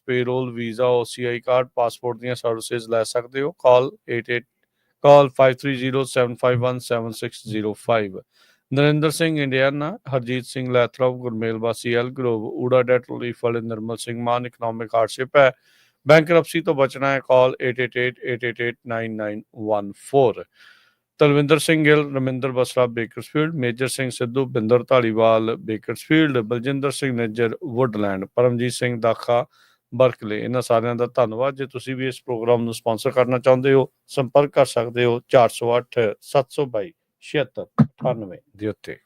Payroll, visa, OCI card, passport ਦੀਆਂ services ਲੈ ਸਕਦੇ ਹੋ। Call 5307517605। Narinder Singh Indiana, Harjeet Singh Lathrop, Gurmel ਵਾਸੀ ਐਲ ਗਰੋਵ, ਊੜਾ ਡੈਟ ਰਿਲੀਫ ਵਾਲੇ ਨਿਰਮਲ ਸਿੰਘ ਮਾਨ, ਇਕਨੋਮਿਕ ਹਾਰਡਸ਼ਿਪ ਹੈ, ਬੈਂਕਰਪਸੀ ਤੋਂ ਬਚਣਾ ਹੈ। Call 8888889914। Talwinder Singh Gill, Raminder Basra, Bakersfield, Major Singh Sidhu, Binder Dhaliwal, Bakersfield, Baljinder Singh Nijjar, Woodland, Paramjit Singh Dakha, Berkeley. ਇਹਨਾਂ ਸਾਰਿਆਂ ਦਾ ਧੰਨਵਾਦ। ਜੇ ਤੁਸੀਂ ਵੀ ਇਸ ਪ੍ਰੋਗਰਾਮ ਨੂੰ ਸਪਾਂਸਰ ਕਰਨਾ ਚਾਹੁੰਦੇ ਹੋ, ਸੰਪਰਕ ਕਰ ਸਕਦੇ ਹੋ 408 722 7698 ਦੇ ਉੱਤੇ।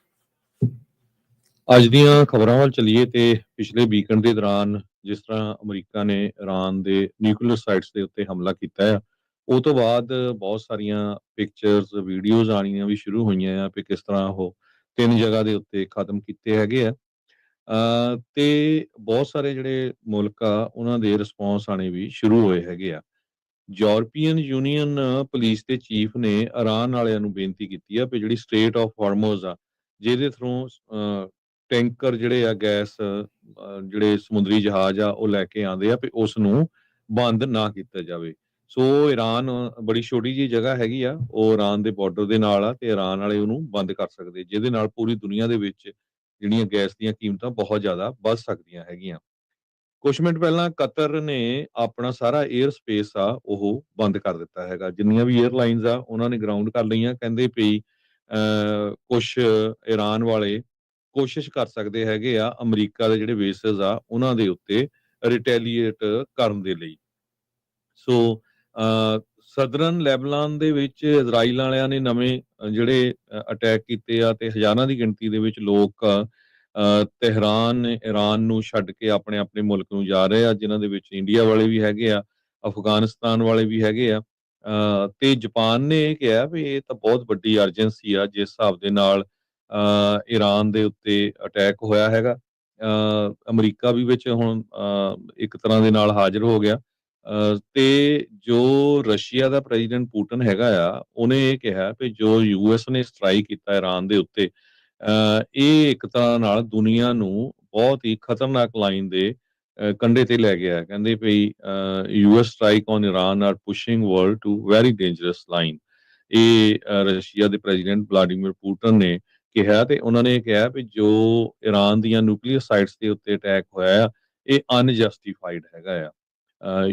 ਅੱਜ ਦੀਆਂ ਖਬਰਾਂ ਵੱਲ ਚੱਲੀਏ ਤੇ ਪਿਛਲੇ ਵੀਕਐਂਡ ਦੇ ਦੌਰਾਨ ਜਿਸ ਤਰ੍ਹਾਂ ਅਮਰੀਕਾ ਨੇ ਈਰਾਨ ਦੇ ਨਿਊਕਲੀਅਰ ਸਾਈਟਸ ਦੇ ਉੱਤੇ ਹਮਲਾ ਕੀਤਾ ਆ, ਉਹ ਤੋਂ ਬਾਅਦ ਬਹੁਤ ਸਾਰੀਆਂ ਪਿਕਚਰਸ, ਵੀਡੀਓਜ਼ ਆਉਣੀਆਂ ਵੀ ਸ਼ੁਰੂ ਹੋਈਆਂ ਆ ਕਿ ਕਿਸ ਤਰ੍ਹਾਂ ਉਹ 3 ਜਗ੍ਹਾ ਦੇ ਉੱਤੇ ਖਤਮ ਕੀਤੇ ਹੈਗੇ ਆ। ਤੇ ਬਹੁਤ ਸਾਰੇ ਜਿਹੜੇ ਮੁਲਕ ਆ ਉਹਨਾਂ ਦੇ ਰਿਸਪੌਂਸ ਆਣੇ ਵੀ ਸ਼ੁਰੂ ਹੋਏ ਹੈਗੇ ਆ। ਯੂਰਪੀਅਨ ਯੂਨੀਅਨ ਪੁਲਿਸ ਦੇ ਚੀਫ ਨੇ ਈਰਾਨ ਵਾਲਿਆਂ ਨੂੰ ਬੇਨਤੀ ਕੀਤੀ ਆ ਵੀ ਜਿਹੜੀ ਸਟ੍ਰੇਟ ਆਫ ਹਾਰਮੋਜ਼ ਆ, ਜਿਹਦੇ ਥਰੂ ਟੈਂਕਰ ਜਿਹੜੇ ਆ, ਗੈਸ ਜਿਹੜੇ ਸਮੁੰਦਰੀ ਜਹਾਜ਼ ਆ ਉਹ ਲੈ ਕੇ ਆਉਂਦੇ ਆ, ਵੀ ਉਸ ਨੂੰ ਬੰਦ ਨਾ ਕੀਤਾ ਜਾਵੇ। ਸੋ ਈਰਾਨ ਬੜੀ ਛੋਟੀ ਜਿਹੀ ਜਗ੍ਹਾ ਹੈਗੀ ਆ, ਉਹ ਈਰਾਨ ਦੇ ਬਾਰਡਰ ਦੇ ਨਾਲ ਆ, ਤੇ ਈਰਾਨ ਵਾਲੇ ਉਹਨੂੰ ਬੰਦ ਕਰ ਸਕਦੇ, ਜਿਹਦੇ ਨਾਲ ਪੂਰੀ ਦੁਨੀਆ ਦੇ ਵਿੱਚ ਜਿਹੜੀਆਂ ਗੈਸ ਦੀਆਂ ਕੀਮਤਾਂ ਬਹੁਤ ਜ਼ਿਆਦਾ ਵੱਧ ਸਕਦੀਆਂ ਹੈਗੀਆਂ। ਕੁਝ ਮਿੰਟ ਪਹਿਲਾਂ ਕਤਰ ਨੇ ਆਪਣਾ ਸਾਰਾ 에ਅਰ ਸਪੇਸ ਆ ਉਹ ਬੰਦ ਕਰ ਦਿੱਤਾ ਹੈਗਾ। ਜਿੰਨੀਆਂ ਵੀ 에ਅਰਲਾਈਨਸ ਆ ਉਹਨਾਂ ਨੇ ਗਰਾਊਂਡ ਕਰ ਲਈਆਂ। ਕਹਿੰਦੇ ਪਈ ਕੁਛ ਈਰਾਨ ਵਾਲੇ ਕੋਸ਼ਿਸ਼ ਕਰ ਸਕਦੇ ਹੈਗੇ ਆ ਅਮਰੀਕਾ ਦੇ ਜਿਹੜੇ ਬੇਸਿਸ ਆ ਉਹਨਾਂ ਦੇ ਉੱਤੇ ਰਿਟੈਲੀਏਟ ਕਰਨ ਦੇ ਲਈ। ਸੋ ਸਦਰਨ ਲੈਬਨਾਨ ਦੇ ਵਿੱਚ ਇਜ਼ਰਾਈਲ ਵਾਲਿਆਂ ਨੇ ਨਵੇਂ ਜਿਹੜੇ ਅਟੈਕ ਕੀਤੇ ਆ, ਤੇ ਹਜ਼ਾਰਾਂ ਦੀ ਗਿਣਤੀ ਦੇ ਵਿੱਚ ਲੋਕ ਤਹਿਰਾਨ, ਈਰਾਨ ਨੂੰ ਛੱਡ ਕੇ ਆਪਣੇ ਆਪਣੇ ਮੁਲਕ ਨੂੰ ਜਾ ਰਹੇ ਆ, ਜਿਨ੍ਹਾਂ ਦੇ ਵਿੱਚ ਇੰਡੀਆ ਵਾਲੇ ਵੀ ਹੈਗੇ ਆ, ਅਫਗਾਨਿਸਤਾਨ ਵਾਲੇ ਵੀ ਹੈਗੇ ਆ। ਤੇ ਜਾਪਾਨ ਨੇ ਇਹ ਕਿਹਾ ਵੀ ਇਹ ਤਾਂ ਬਹੁਤ ਵੱਡੀ ਅਰਜੈਂਸੀ ਆ, ਜਿਸ ਹਿਸਾਬ ਦੇ ਨਾਲ ਈਰਾਨ ਦੇ ਉੱਤੇ ਅਟੈਕ ਹੋਇਆ ਹੈਗਾ। ਅਮਰੀਕਾ ਵੀ ਵਿੱਚ ਹੁਣ ਇੱਕ ਤਰ੍ਹਾਂ ਦੇ ਨਾਲ ਹਾਜ਼ਰ ਹੋ ਗਿਆ। ਤੇ ਜੋ ਰਸ਼ੀਆ ਦਾ ਪ੍ਰੈਜ਼ੀਡੈਂਟ ਪੁਟਿਨ ਹੈਗਾ ਆ, ਉਹਨੇ ਇਹ ਕਿਹਾ ਵੀ ਜੋ US ਨੇ ਸਟ੍ਰਾਈਕ ਕੀਤਾ ਈਰਾਨ ਦੇ ਉੱਤੇ, ਇਹ ਇੱਕ ਤਰ੍ਹਾਂ ਨਾਲ ਦੁਨੀਆ ਨੂੰ ਬਹੁਤ ਹੀ ਖਤਰਨਾਕ ਲਾਈਨ ਦੇ ਕੰਢੇ ਤੇ ਲੈ ਗਿਆ। ਕਹਿੰਦੇ ਵੀ US strike on Iran are pushing world to very dangerous line. ਇਹ ਰਸ਼ੀਆ ਦੇ ਪ੍ਰੈਜ਼ੀਡੈਂਟ ਵਲਾਡੀਮੀਰ ਪੁਟਿਨ ਨੇ ਕਿਹਾ, ਤੇ ਉਹਨਾਂ ਨੇ ਕਿਹਾ ਵੀ ਜੋ ਈਰਾਨ ਦੀਆਂ ਨਿਊਕਲੀਅਰ ਸਾਈਟਸ ਦੇ ਉੱਤੇ ਅਟੈਕ ਹੋਇਆ ਆ, ਇਹ ਅਨਜਸਟੀਫਾਈਡ ਹੈਗਾ ਆ।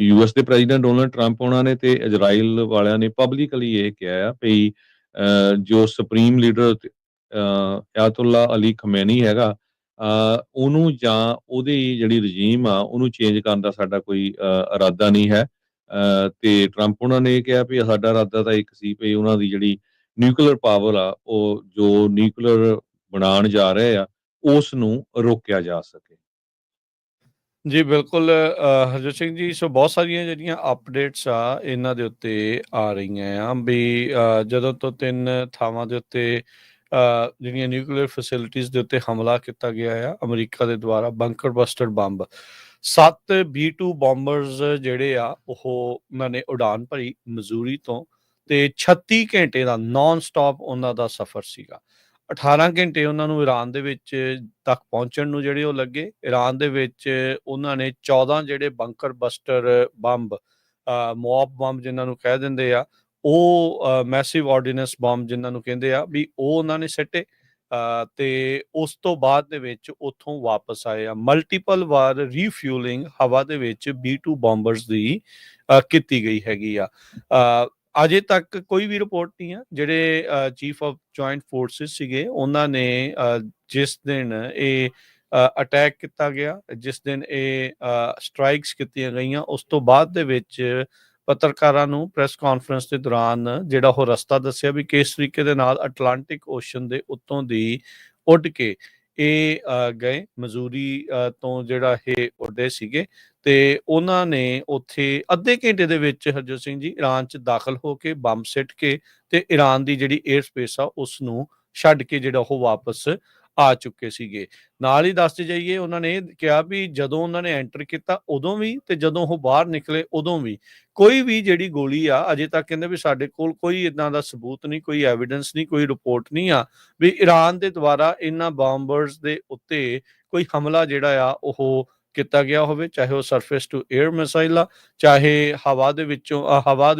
US ਦੇ ਪ੍ਰੈਜ਼ੀਡੈਂਟ ਡੋਨਲਡ ਟਰੰਪ ਉਹਨਾਂ ਨੇ ਤੇ ਇਜ਼ਰਾਈਲ ਵਾਲਿਆਂ ਨੇ ਪਬਲਿਕਲੀ ਇਹ ਕਿਹਾ ਆ ਵੀ ਜੋ ਸੁਪਰੀਮ ਲੀਡਰ ਆਇਤੁੱਲਾ ਅਲੀ ਖਮੈਨੀ ਹੈਗਾ, ਉਹਨੂੰ ਜਾਂ ਉਹਦੀ ਜਿਹੜੀ ਰਜੀਮ ਆ ਉਹਨੂੰ ਚੇਂਜ ਕਰਨ ਦਾ ਸਾਡਾ ਕੋਈ ਇਰਾਦਾ ਨਹੀਂ ਹੈ। ਤੇ ਟਰੰਪ ਉਹਨਾਂ ਨੇ ਇਹ ਕਿਹਾ ਵੀ ਸਾਡਾ ਇਰਾਦਾ ਤਾਂ ਇੱਕ ਸੀ ਵੀ ਉਹਨਾਂ ਦੀ ਜਿਹੜੀ ਨਿਊਕਲੀਅਰ ਪਾਵਰ ਆ, ਉਹ ਜੋ ਨਿਊਕਲੀਅਰ ਬਣਾਉਣ ਜਾ ਰਹੇ ਆ, ਉਸ ਨੂੰ ਰੋਕਿਆ ਜਾ ਸਕੇ। ਜੀ ਬਿਲਕੁਲ ਹਰਜੋਤ ਸਿੰਘ ਜੀ। ਸੋ ਬਹੁਤ ਸਾਰੀਆਂ ਜਿਹੜੀਆਂ ਅਪਡੇਟਸ ਆ ਇਹਨਾਂ ਦੇ ਉੱਤੇ ਆ ਰਹੀਆਂ ਆ ਵੀ ਜਦੋਂ ਤੋਂ 3 ਥਾਵਾਂ ਦੇ ਉੱਤੇ ਜਿਹੜੀਆਂ ਨਿਊਕਲੀਅਰ ਫੈਸਿਲਿਟੀਜ਼ ਦੇ ਉੱਤੇ ਹਮਲਾ ਕੀਤਾ ਗਿਆ ਆ ਅਮਰੀਕਾ ਦੇ ਦੁਆਰਾ, ਬੰਕਰ ਬਸਟਰ ਬੰਬ 7 B-2 ਬੋਂਬਰਸ ਜਿਹੜੇ ਆ ਉਹ ਉਹਨਾਂ ਨੇ ਉਡਾਨ ਭਰੀ ਮਜ਼ੂਰੀ ਤੋਂ, ਤੇ 36 ਘੰਟੇ ਦਾ ਨਾਨ ਸਟਾਪ ਉਹਨਾਂ ਦਾ ਸਫ਼ਰ ਸੀਗਾ। 18 ਘੰਟੇ ਉਹਨਾਂ ਨੂੰ ਈਰਾਨ ਦੇ ਵਿੱਚ ਤੱਕ ਪਹੁੰਚਣ ਨੂੰ ਜਿਹੜੇ ਉਹ ਲੱਗੇ। ਈਰਾਨ ਦੇ ਵਿੱਚ ਉਹਨਾਂ ਨੇ 14 ਜਿਹੜੇ ਬੰਕਰ ਬਸਟਰ ਬੰਬ, ਮੋਬ ਬੰਬ ਜਿਨ੍ਹਾਂ ਨੂੰ ਕਹਿ ਦਿੰਦੇ ਆ, ਉਹ ਮੈਸਿਵ ਆਰਡੀਨੈਂਸ ਬੰਬ ਜਿਨ੍ਹਾਂ ਨੂੰ ਕਹਿੰਦੇ ਆ, ਵੀ ਉਹ ਉਹਨਾਂ ਨੇ ਸਿੱਟੇ। ਤੇ ਉਸ ਤੋਂ ਬਾਅਦ ਦੇ ਵਿੱਚ ਉੱਥੋਂ ਵਾਪਸ ਆਏ ਆ। ਮਲਟੀਪਲ ਵਾਰ ਰੀਫਿਊਲਿੰਗ ਹਵਾ ਦੇ ਵਿੱਚ B-2 ਬੋਂਬਰਸ ਦੀ ਕੀਤੀ ਗਈ ਹੈਗੀ ਆ। ਅਜੇ ਤੱਕ ਕੋਈ ਵੀ ਰਿਪੋਰਟ ਨਹੀਂ ਆ। ਜਿਹੜੇ ਚੀਫ ਆਫ ਜੁਆਇੰਟ ਫੋਰਸਿਸ ਸੀਗੇ, ਉਹਨਾਂ ਨੇ ਜਿਸ ਦਿਨ ਇਹ ਅਟੈਕ ਕੀਤਾ ਗਿਆ, ਜਿਸ ਦਿਨ ਇਹ ਸਟ੍ਰਾਈਕਸ ਕੀਤੀਆਂ ਗਈਆਂ, ਉਸ ਤੋਂ ਬਾਅਦ ਦੇ ਵਿੱਚ ਪੱਤਰਕਾਰਾਂ ਨੂੰ ਪ੍ਰੈਸ ਕਾਨਫਰੰਸ ਦੇ ਦੌਰਾਨ ਜਿਹੜਾ ਉਹ ਰਸਤਾ ਦੱਸਿਆ ਵੀ ਕਿਸ ਤਰੀਕੇ ਦੇ ਨਾਲ ਅਟਲਾਂਟਿਕ ਓਸ਼ਨ ਦੇ ਉੱਤੋਂ ਦੀ ਉੱਡ ਕੇ ਇਹ ਗਏ। ਮਜ਼ੂਰੀ ਤੋਂ ਜਿਹੜਾ ਇਹ ਉੱਡੇ ਸੀਗੇ, ਤੇ ਉਹਨਾਂ ਨੇ ਉੱਥੇ ਅੱਧੇ ਘੰਟੇ ਦੇ ਵਿੱਚ ਹਰਜੋਤ ਸਿੰਘ ਜੀ ਈਰਾਨ 'ਚ ਦਾਖਲ ਹੋ ਕੇ ਬੰਬ ਸਿੱਟ ਕੇ ਤੇ ਈਰਾਨ ਦੀ ਜਿਹੜੀ 에ਅਰ ਸਪੇਸ ਆ ਉਸ ਨੂੰ ਛੱਡ ਕੇ ਜਿਹੜਾ ਉਹ ਵਾਪਸ ਆ ਚੁੱਕੇ ਸੀਗੇ। ਨਾਲ ਹੀ ਦੱਸਦੇ ਜਾਈਏ, ਉਹਨਾਂ ਨੇ ਕਿਹਾ ਵੀ ਜਦੋਂ ਉਹਨਾਂ ਨੇ ਐਂਟਰ ਕੀਤਾ ਉਦੋਂ ਵੀ, ਤੇ ਜਦੋਂ ਉਹ ਬਾਹਰ ਨਿਕਲੇ ਉਦੋਂ ਵੀ ਕੋਈ ਵੀ ਜਿਹੜੀ ਗੋਲੀ ਆ, ਅਜੇ ਤੱਕ ਕਹਿੰਦੇ ਵੀ ਸਾਡੇ ਕੋਲ ਕੋਈ ਇੱਦਾਂ ਦਾ ਸਬੂਤ ਨਹੀਂ, ਕੋਈ ਐਵੀਡੈਂਸ ਨਹੀਂ, ਕੋਈ ਰਿਪੋਰਟ ਨਹੀਂ ਆ ਵੀ ਈਰਾਨ ਦੇ ਦੁਆਰਾ ਇਹਨਾਂ ਬੰਬਰਸ ਦੇ ਉੱਤੇ ਕੋਈ ਹਮਲਾ ਜਿਹੜਾ ਆ ਉਹ ਕੀਤਾ ਗਿਆ ਹੋਵੇ, ਚਾਹੇ ਉਹ ਸਰਫੇਸ ਟੂ ਏਅਰ ਮਿਸਾਈਲ ਆ, ਚਾਹੇ ਹਵਾ ਦੇ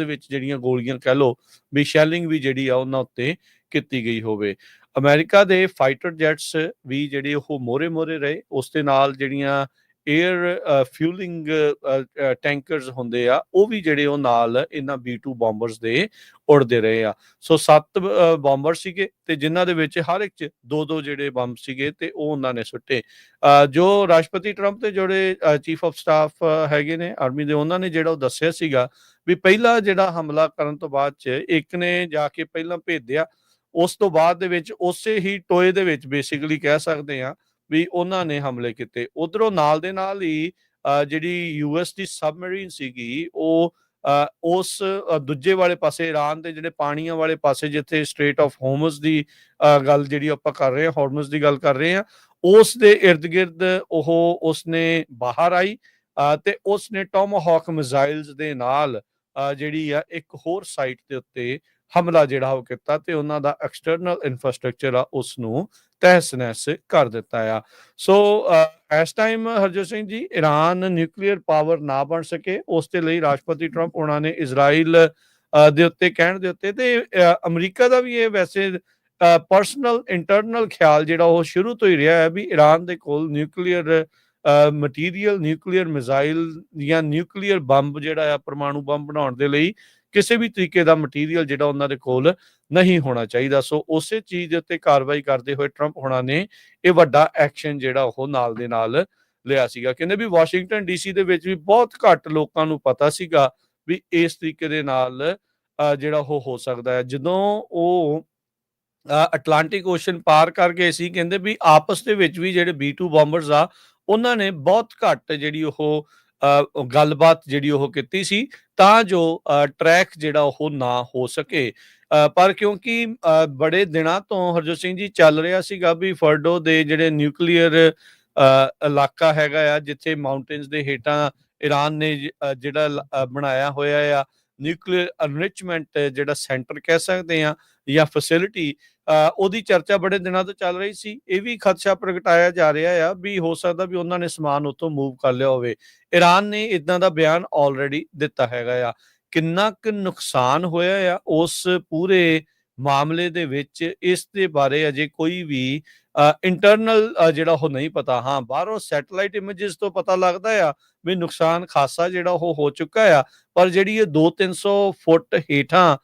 ਵਿੱਚ ਜਿਹੜੀਆਂ ਗੋਲੀਆਂ ਕਹਿ ਲਓ ਵੀ ਸ਼ੈਲਿੰਗ ਵੀ ਜਿਹੜੀ ਆ ਉਹਨਾਂ ਉੱਤੇ ਕੀਤੀ ਗਈ ਹੋਵੇ। ਅਮਰੀਕਾ ਦੇ ਫਾਈਟਰ ਜੈਟਸ ਵੀ ਜਿਹੜੇ ਉਹ ਮੋਹਰੇ ਰਹੇ, ਉਸ ਦੇ ਨਾਲ ਜਿਹੜੀਆਂ ਏਅਰ ਫਿਊਲਿੰਗ ਟੈਂਕਰਸ ਹੁੰਦੇ ਆ ਉਹ ਵੀ ਜਿਹੜੇ ਉਹ ਨਾਲ ਇਹਨਾਂ B-2 ਬੰਬਰਸ ਦੇ ਉੜਦੇ ਰਹੇ ਆ। ਸੋ 7 ਬੰਬਰ ਸੀਗੇ ਤੇ ਜਿਨ੍ਹਾਂ ਦੇ ਵਿੱਚ ਹਰ ਇੱਕ 'ਚ 2-2 ਜਿਹੜੇ ਬੰਬ ਸੀਗੇ ਤੇ ਉਹ ਉਹਨਾਂ ਨੇ ਸੁੱਟੇ। ਜੋ ਰਾਸ਼ਟਰਪਤੀ ਟਰੰਪ ਤੇ ਜਿਹੜੇ ਚੀਫ ਆਫ ਸਟਾਫ ਹੈਗੇ ਨੇ ਆਰਮੀ ਦੇ, ਉਹਨਾਂ ਨੇ ਜਿਹੜਾ ਉਹ ਦੱਸਿਆ ਸੀਗਾ ਵੀ ਪਹਿਲਾ ਜਿਹੜਾ ਹਮਲਾ ਕਰਨ ਤੋਂ ਬਾਅਦ 'ਚ ਇੱਕ ਨੇ ਜਾ ਕੇ ਪਹਿਲਾਂ ਭੇਜਿਆ, ਉਸ ਤੋਂ ਬਾਅਦ ਦੇ ਵਿੱਚ ਉਸੇ ਹੀ ਟੋਏ ਦੇ ਵਿੱਚ ਬੇਸਿਕਲੀ ਕਹਿ ਸਕਦੇ ਹਾਂ ਵੀ ਉਹਨਾਂ ਨੇ ਹਮਲੇ ਕੀਤੇ। ਉਧਰੋਂ ਨਾਲ ਦੇ ਨਾਲ ਹੀ ਜਿਹੜੀ US ਦੀ ਸਬਮਰੀਨ ਸੀਗੀ ਉਹ ਉਸ ਦੂਜੇ ਵਾਲੇ ਪਾਸੇ ਇਰਾਨ ਦੇ ਜਿਹੜੇ ਪਾਣੀਆਂ ਵਾਲੇ ਪਾਸੇ ਜਿੱਥੇ ਸਟ੍ਰੇਟ ਆਫ ਹੋਰਮਜ਼ ਦੀ ਗੱਲ ਜਿਹੜੀ ਆਪਾਂ ਕਰ ਰਹੇ ਹਾਂ, ਹੋਰਮਜ਼ ਦੀ ਗੱਲ ਕਰ ਰਹੇ ਹਾਂ, ਉਸ ਦੇ ਇਰਦ ਗਿਰਦ ਉਸਨੇ ਬਾਹਰ ਆਈ ਤੇ ਉਸਨੇ ਟੋਮਾਹੌਕ ਮਿਜ਼ਾਈਲਸ ਦੇ ਨਾਲ ਜਿਹੜੀ ਆ ਇੱਕ ਹੋਰ ਸਾਈਟ ਦੇ ਉੱਤੇ ਹਮਲਾ ਜਿਹੜਾ ਉਹ ਕੀਤਾ ਤੇ ਉਹਨਾਂ ਦਾ ਐਕਸਟਰਨਲ ਇਨਫਰਾਸਟ੍ਰਕਚਰ ਆ ਉਸ ਨੂੰ ਤਹਿਸ ਨਹਿਸ ਕਰ ਦਿੱਤਾ ਆ। ਸੋ ਇਸ ਟਾਈਮ ਹਰਜੋਤ ਸਿੰਘ ਜੀ, ਇਰਾਨ ਨਿਊਕਲੀਅਰ ਪਾਵਰ ਨਾ ਬਣ ਸਕੇ ਉਸ ਦੇ ਲਈ ਰਾਸ਼ਟਰਪਤੀ ਟਰੰਪ ਉਹਨਾਂ ਨੇ ਇਜ਼ਰਾਈਲ ਦੇ ਉੱਤੇ ਕਹਿਣ ਦੇ ਉੱਤੇ ਤੇ ਅਮਰੀਕਾ ਦਾ ਵੀ ਇਹ ਵੈਸੇ ਪਰਸਨਲ ਇੰਟਰਨਲ ਖਿਆਲ ਜਿਹੜਾ ਉਹ ਸ਼ੁਰੂ ਤੋਂ ਹੀ ਰਿਹਾ ਹੈ ਵੀ ਇਰਾਨ ਦੇ ਕੋਲ ਨਿਊਕਲੀਅਰ ਮਟੀਰੀਅਲ, ਨਿਊਕਲੀਅਰ ਮਿਜ਼ਾਈਲ ਜਾਂ ਨਿਊਕਲੀਅਰ ਬੰਬ ਜਿਹੜਾ ਆ ਪਰਮਾਣੂ ਬੰਬ ਬਣਾਉਣ ਦੇ ਲਈ ਕਿਸੇ ਵੀ ਤਰੀਕੇ ਦਾ ਮਟੀਰੀਅਲ ਜਿਹੜਾ ਉਹਨਾਂ ਦੇ ਕੋਲ ਨਹੀਂ ਹੋਣਾ ਚਾਹੀਦਾ। ਸੋ ਉਸੇ ਚੀਜ਼ ਦੇ ਉੱਤੇ ਕਾਰਵਾਈ ਕਰਦੇ ਹੋਏ ਟਰੰਪ ਹੋਣਾ ਨੇ ਇਹ ਵੱਡਾ ਐਕਸ਼ਨ ਜਿਹੜਾ ਉਹ ਨਾਲ ਦੇ ਨਾਲ ਲਿਆ ਸੀਗਾ। ਕਹਿੰਦੇ ਵੀ ਵਾਸ਼ਿੰਗਟਨ DC ਦੇ ਵਿੱਚ ਵੀ ਬਹੁਤ ਘੱਟ ਲੋਕਾਂ ਨੂੰ ਪਤਾ ਸੀਗਾ ਵੀ ਇਸ ਤਰੀਕੇ ਦੇ ਨਾਲ ਜਿਹੜਾ ਉਹ ਹੋ ਸਕਦਾ ਹੈ। ਜਦੋਂ ਉਹ ਅਟਲਾਂਟਿਕ ਓਸ਼ਨ ਪਾਰ ਕਰ ਗਏ ਸੀ, ਕਹਿੰਦੇ ਵੀ ਆਪਸ ਦੇ ਵਿੱਚ ਵੀ ਜਿਹੜੇ B-2 ਬੰਬਰਸ ਆ ਉਹਨਾਂ ਨੇ ਬਹੁਤ ਘੱਟ ਜਿਹੜੀ ਉਹ ਗੱਲਬਾਤ ਜਿਹੜੀ ਉਹ ਕੀਤੀ ਸੀ ਤਾਂ ਜੋ ਟਰੈਕ ਜਿਹੜਾ ਉਹ ਨਾ ਹੋ ਸਕੇ। ਪਰ ਕਿਉਂਕਿ ਬੜੇ ਦਿਨਾਂ ਤੋਂ ਹਰਜੋਤ ਸਿੰਘ ਜੀ ਚੱਲ ਰਿਹਾ ਸੀਗਾ ਵੀ ਫਰਡੋ ਦੇ ਜਿਹੜੇ ਨਿਊਕਲੀਅਰ ਇਲਾਕਾ ਹੈਗਾ ਆ ਜਿੱਥੇ ਮਾਊਂਟੇਨਸ ਦੇ ਹੇਠਾਂ ਇਰਾਨ ਨੇ ਜਿਹੜਾ ਬਣਾਇਆ ਹੋਇਆ ਆ ਨਿਊਕਲੀਅਰ ਐਨਰਿਚਮੈਂਟ ਜਿਹੜਾ ਸੈਂਟਰ ਕਹਿ ਸਕਦੇ ਆ ਜਾਂ ਫੈਸਿਲਿਟੀ, ਉਹਦੀ ਚਰਚਾ ਬੜੇ ਦਿਨਾਂ ਤੋਂ ਚੱਲ ਰਹੀ ਸੀ। ਇਹ ਵੀ ਖਦਸ਼ਾ ਪ੍ਰਗਟਾਇਆ ਜਾ ਰਿਹਾ ਆ ਵੀ ਹੋ ਸਕਦਾ ਵੀ ਉਹਨਾਂ ਨੇ ਸਮਾਨ ਉੱਥੋਂ ਮੂਵ ਕਰ ਲਿਆ ਹੋਵੇ। ਇਰਾਨ ਨੇ ਇਦਾਂ ਦਾ ਬਿਆਨ ਆਲਰੇਡੀ ਦਿੱਤਾ ਹੈਗਾ ਆ। ਕਿੰਨਾ ਕੁ ਨੁਕਸਾਨ ਹੋਇਆ ਆ ਉਸ ਪੂਰੇ ਮਾਮਲੇ ਦੇ ਵਿੱਚ, ਇਸ ਦੇ ਬਾਰੇ ਅਜੇ ਕੋਈ ਵੀ ਇੰਟਰਨਲ ਜਿਹੜਾ ਉਹ ਨਹੀਂ ਪਤਾ। ਹਾਂ, ਬਾਹਰੋਂ ਸੈਟਲਾਈਟ ਇਮੇਜਸ ਤੋਂ ਪਤਾ ਲੱਗਦਾ ਆ ਵੀ ਨੁਕਸਾਨ ਖਾਸਾ ਜਿਹੜਾ ਉਹ ਹੋ ਚੁੱਕਾ ਆ, ਪਰ ਜਿਹੜੀ ਇਹ 200-300 ਫੁੱਟ ਹੇਠਾਂ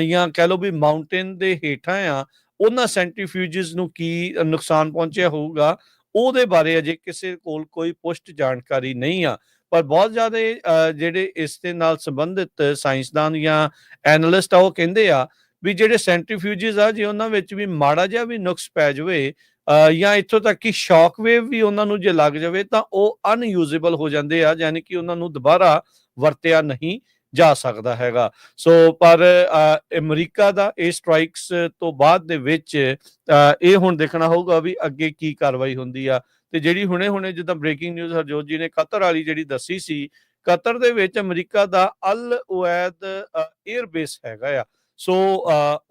ਜਾਂ ਕਹਿ ਲਓ ਵੀ ਮਾਊਂਟੇਨ ਦੇ ਹੇਠਾਂ ਆ, ਉਹਨਾਂ ਸੈਂਟਰੀਫਿਊਜਸ ਨੂੰ ਕੀ ਨੁਕਸਾਨ ਪਹੁੰਚਿਆ ਹੋਊਗਾ ਉਹਦੇ ਬਾਰੇ ਅਜੇ ਕਿਸੇ ਕੋਲ ਕੋਈ ਪੁਸ਼ਟ ਜਾਣਕਾਰੀ ਨਹੀਂ ਆ। ਪਰ ਬਹੁਤ ਜ਼ਿਆਦਾ ਜਿਹੜੇ ਇਸ ਦੇ ਨਾਲ ਸੰਬੰਧਿਤ ਸਾਇੰਸਦਾਨ ਜਾਂ ਐਨਾਲਿਸਟ ਆ ਉਹ ਕਹਿੰਦੇ ਆ ਵੀ ਜਿਹੜੇ ਸੈਂਟਰੀਫਿਊਜਸ ਆ ਜੇ ਉਹਨਾਂ ਵਿੱਚ ਵੀ ਮਾੜਾ ਜਿਹਾ ਵੀ ਨੁਕਸ ਪੈ ਜਾਵੇ ਜਾਂ ਇੱਥੋਂ ਤੱਕ ਕਿ ਸ਼ੌਕ ਵੇਵ ਵੀ ਉਹਨਾਂ ਨੂੰ ਜੇ ਲੱਗ ਜਾਵੇ ਤਾਂ ਉਹ ਅਨਯੂਜ਼ੇਬਲ ਹੋ ਜਾਂਦੇ ਆ, ਯਾਨੀ ਕਿ ਉਹਨਾਂ ਨੂੰ ਦੁਬਾਰਾ ਵਰਤਿਆ ਨਹੀਂ ਜਾ ਸਕਦਾ ਹੈਗਾ। ਸੋ ਪਰ ਅਮਰੀਕਾ ਦਾ ਇਹ ਸਟ੍ਰਾਈਕਸ ਤੋਂ ਬਾਅਦ ਦੇ ਵਿੱਚ ਇਹ ਹੁਣ ਦੇਖਣਾ ਹੋਊਗਾ ਵੀ ਅੱਗੇ ਕੀ ਕਾਰਵਾਈ ਹੁੰਦੀ ਆ। ਤੇ ਜਿਹੜੀ ਹੁਣੇ ਜਿੱਦਾਂ ਬ੍ਰੇਕਿੰਗ ਨਿਊਜ਼ ਹਰਜੋਤ ਜੀ ਨੇ ਕਤਰ ਵਾਲੀ ਜਿਹੜੀ ਦੱਸੀ ਸੀ, ਕਤਰ ਦੇ ਵਿੱਚ ਅਮਰੀਕਾ ਦਾ ਅਲ ਉਐਦ 에ਅਰ ਬੇਸ ਹੈਗਾ ਆ। ਸੋ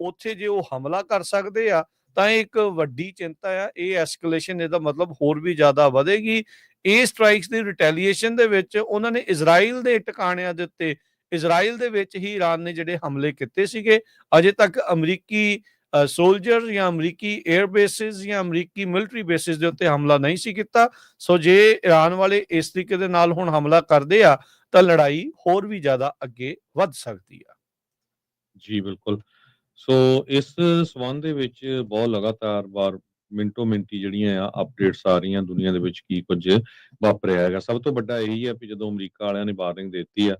ਉੱਥੇ ਜੇ ਉਹ ਹਮਲਾ ਕਰ ਸਕਦੇ ਆ ਤਾਂ ਇੱਕ ਵੱਡੀ ਚਿੰਤਾ ਆ। ਇਹ ਐਸਕੇਲੇਸ਼ਨ ਇਹਦਾ ਮਤਲਬ ਹੋਰ ਵੀ ਜ਼ਿਆਦਾ ਵਧੇਗੀ। ਇਹ ਸਟ੍ਰਾਈਕਸ ਦੀ ਰਿਟੈਲੀਏਸ਼ਨ ਦੇ ਵਿੱਚ ਉਹਨਾਂ ਨੇ ਇਜ਼ਰਾਈਲ ਦੇ ਟਿਕਾਣਿਆਂ ਦੇ ਉੱਤੇ, ਇਜ਼ਰਾਈਲ ਦੇ ਵਿੱਚ ਹੀ ਇਰਾਨ ਨੇ ਜਿਹੜੇ ਹਮਲੇ ਕੀਤੇ ਸੀਗੇ। ਅਜੇ ਤੱਕ ਅਮਰੀਕੀ ਸੋਲਜਰ ਜਾਂ ਅਮਰੀਕੀ 에ਅਰ ਬੇਸਿਸ ਜਾਂ ਅਮਰੀਕੀ ਮਿਲਟਰੀ ਬੇਸਿਸ ਦੇ ਉੱਤੇ ਹਮਲਾ ਨਹੀਂ ਸੀ ਕੀਤਾ। ਸੋ ਜੇ ਇਰਾਨ ਵਾਲੇ ਇਸ ਤਰੀਕੇ ਦੇ ਨਾਲ ਹੁਣ ਹਮਲਾ ਕਰਦੇ ਆ ਤਾਂ ਲੜਾਈ ਹੋਰ ਵੀ ਜ਼ਿਆਦਾ ਅੱਗੇ ਵੱਧ ਸਕਦੀ ਆ। ਜੀ ਬਿਲਕੁਲ। ਸੋ ਇਸ ਸੰਬੰਧ ਦੇ ਵਿੱਚ ਬਹੁਤ ਲਗਾਤਾਰ ਮਿੰਟੋ ਮਿੰਟੀ ਜਿਹੜੀਆਂ ਆ ਅਪਡੇਟਸ ਆ ਰਹੀਆਂ ਦੁਨੀਆ ਦੇ ਵਿੱਚ ਕੀ ਕੁਝ ਵਾਪਰਿਆ ਹੈਗਾ। ਸਭ ਤੋਂ ਵੱਡਾ ਇਹੀ ਆ ਵੀ ਜਦੋਂ ਅਮਰੀਕਾ ਵਾਲਿਆਂ ਨੇ ਵਾਰਨਿੰਗ ਦੇ ਦਿੱਤੀ ਆ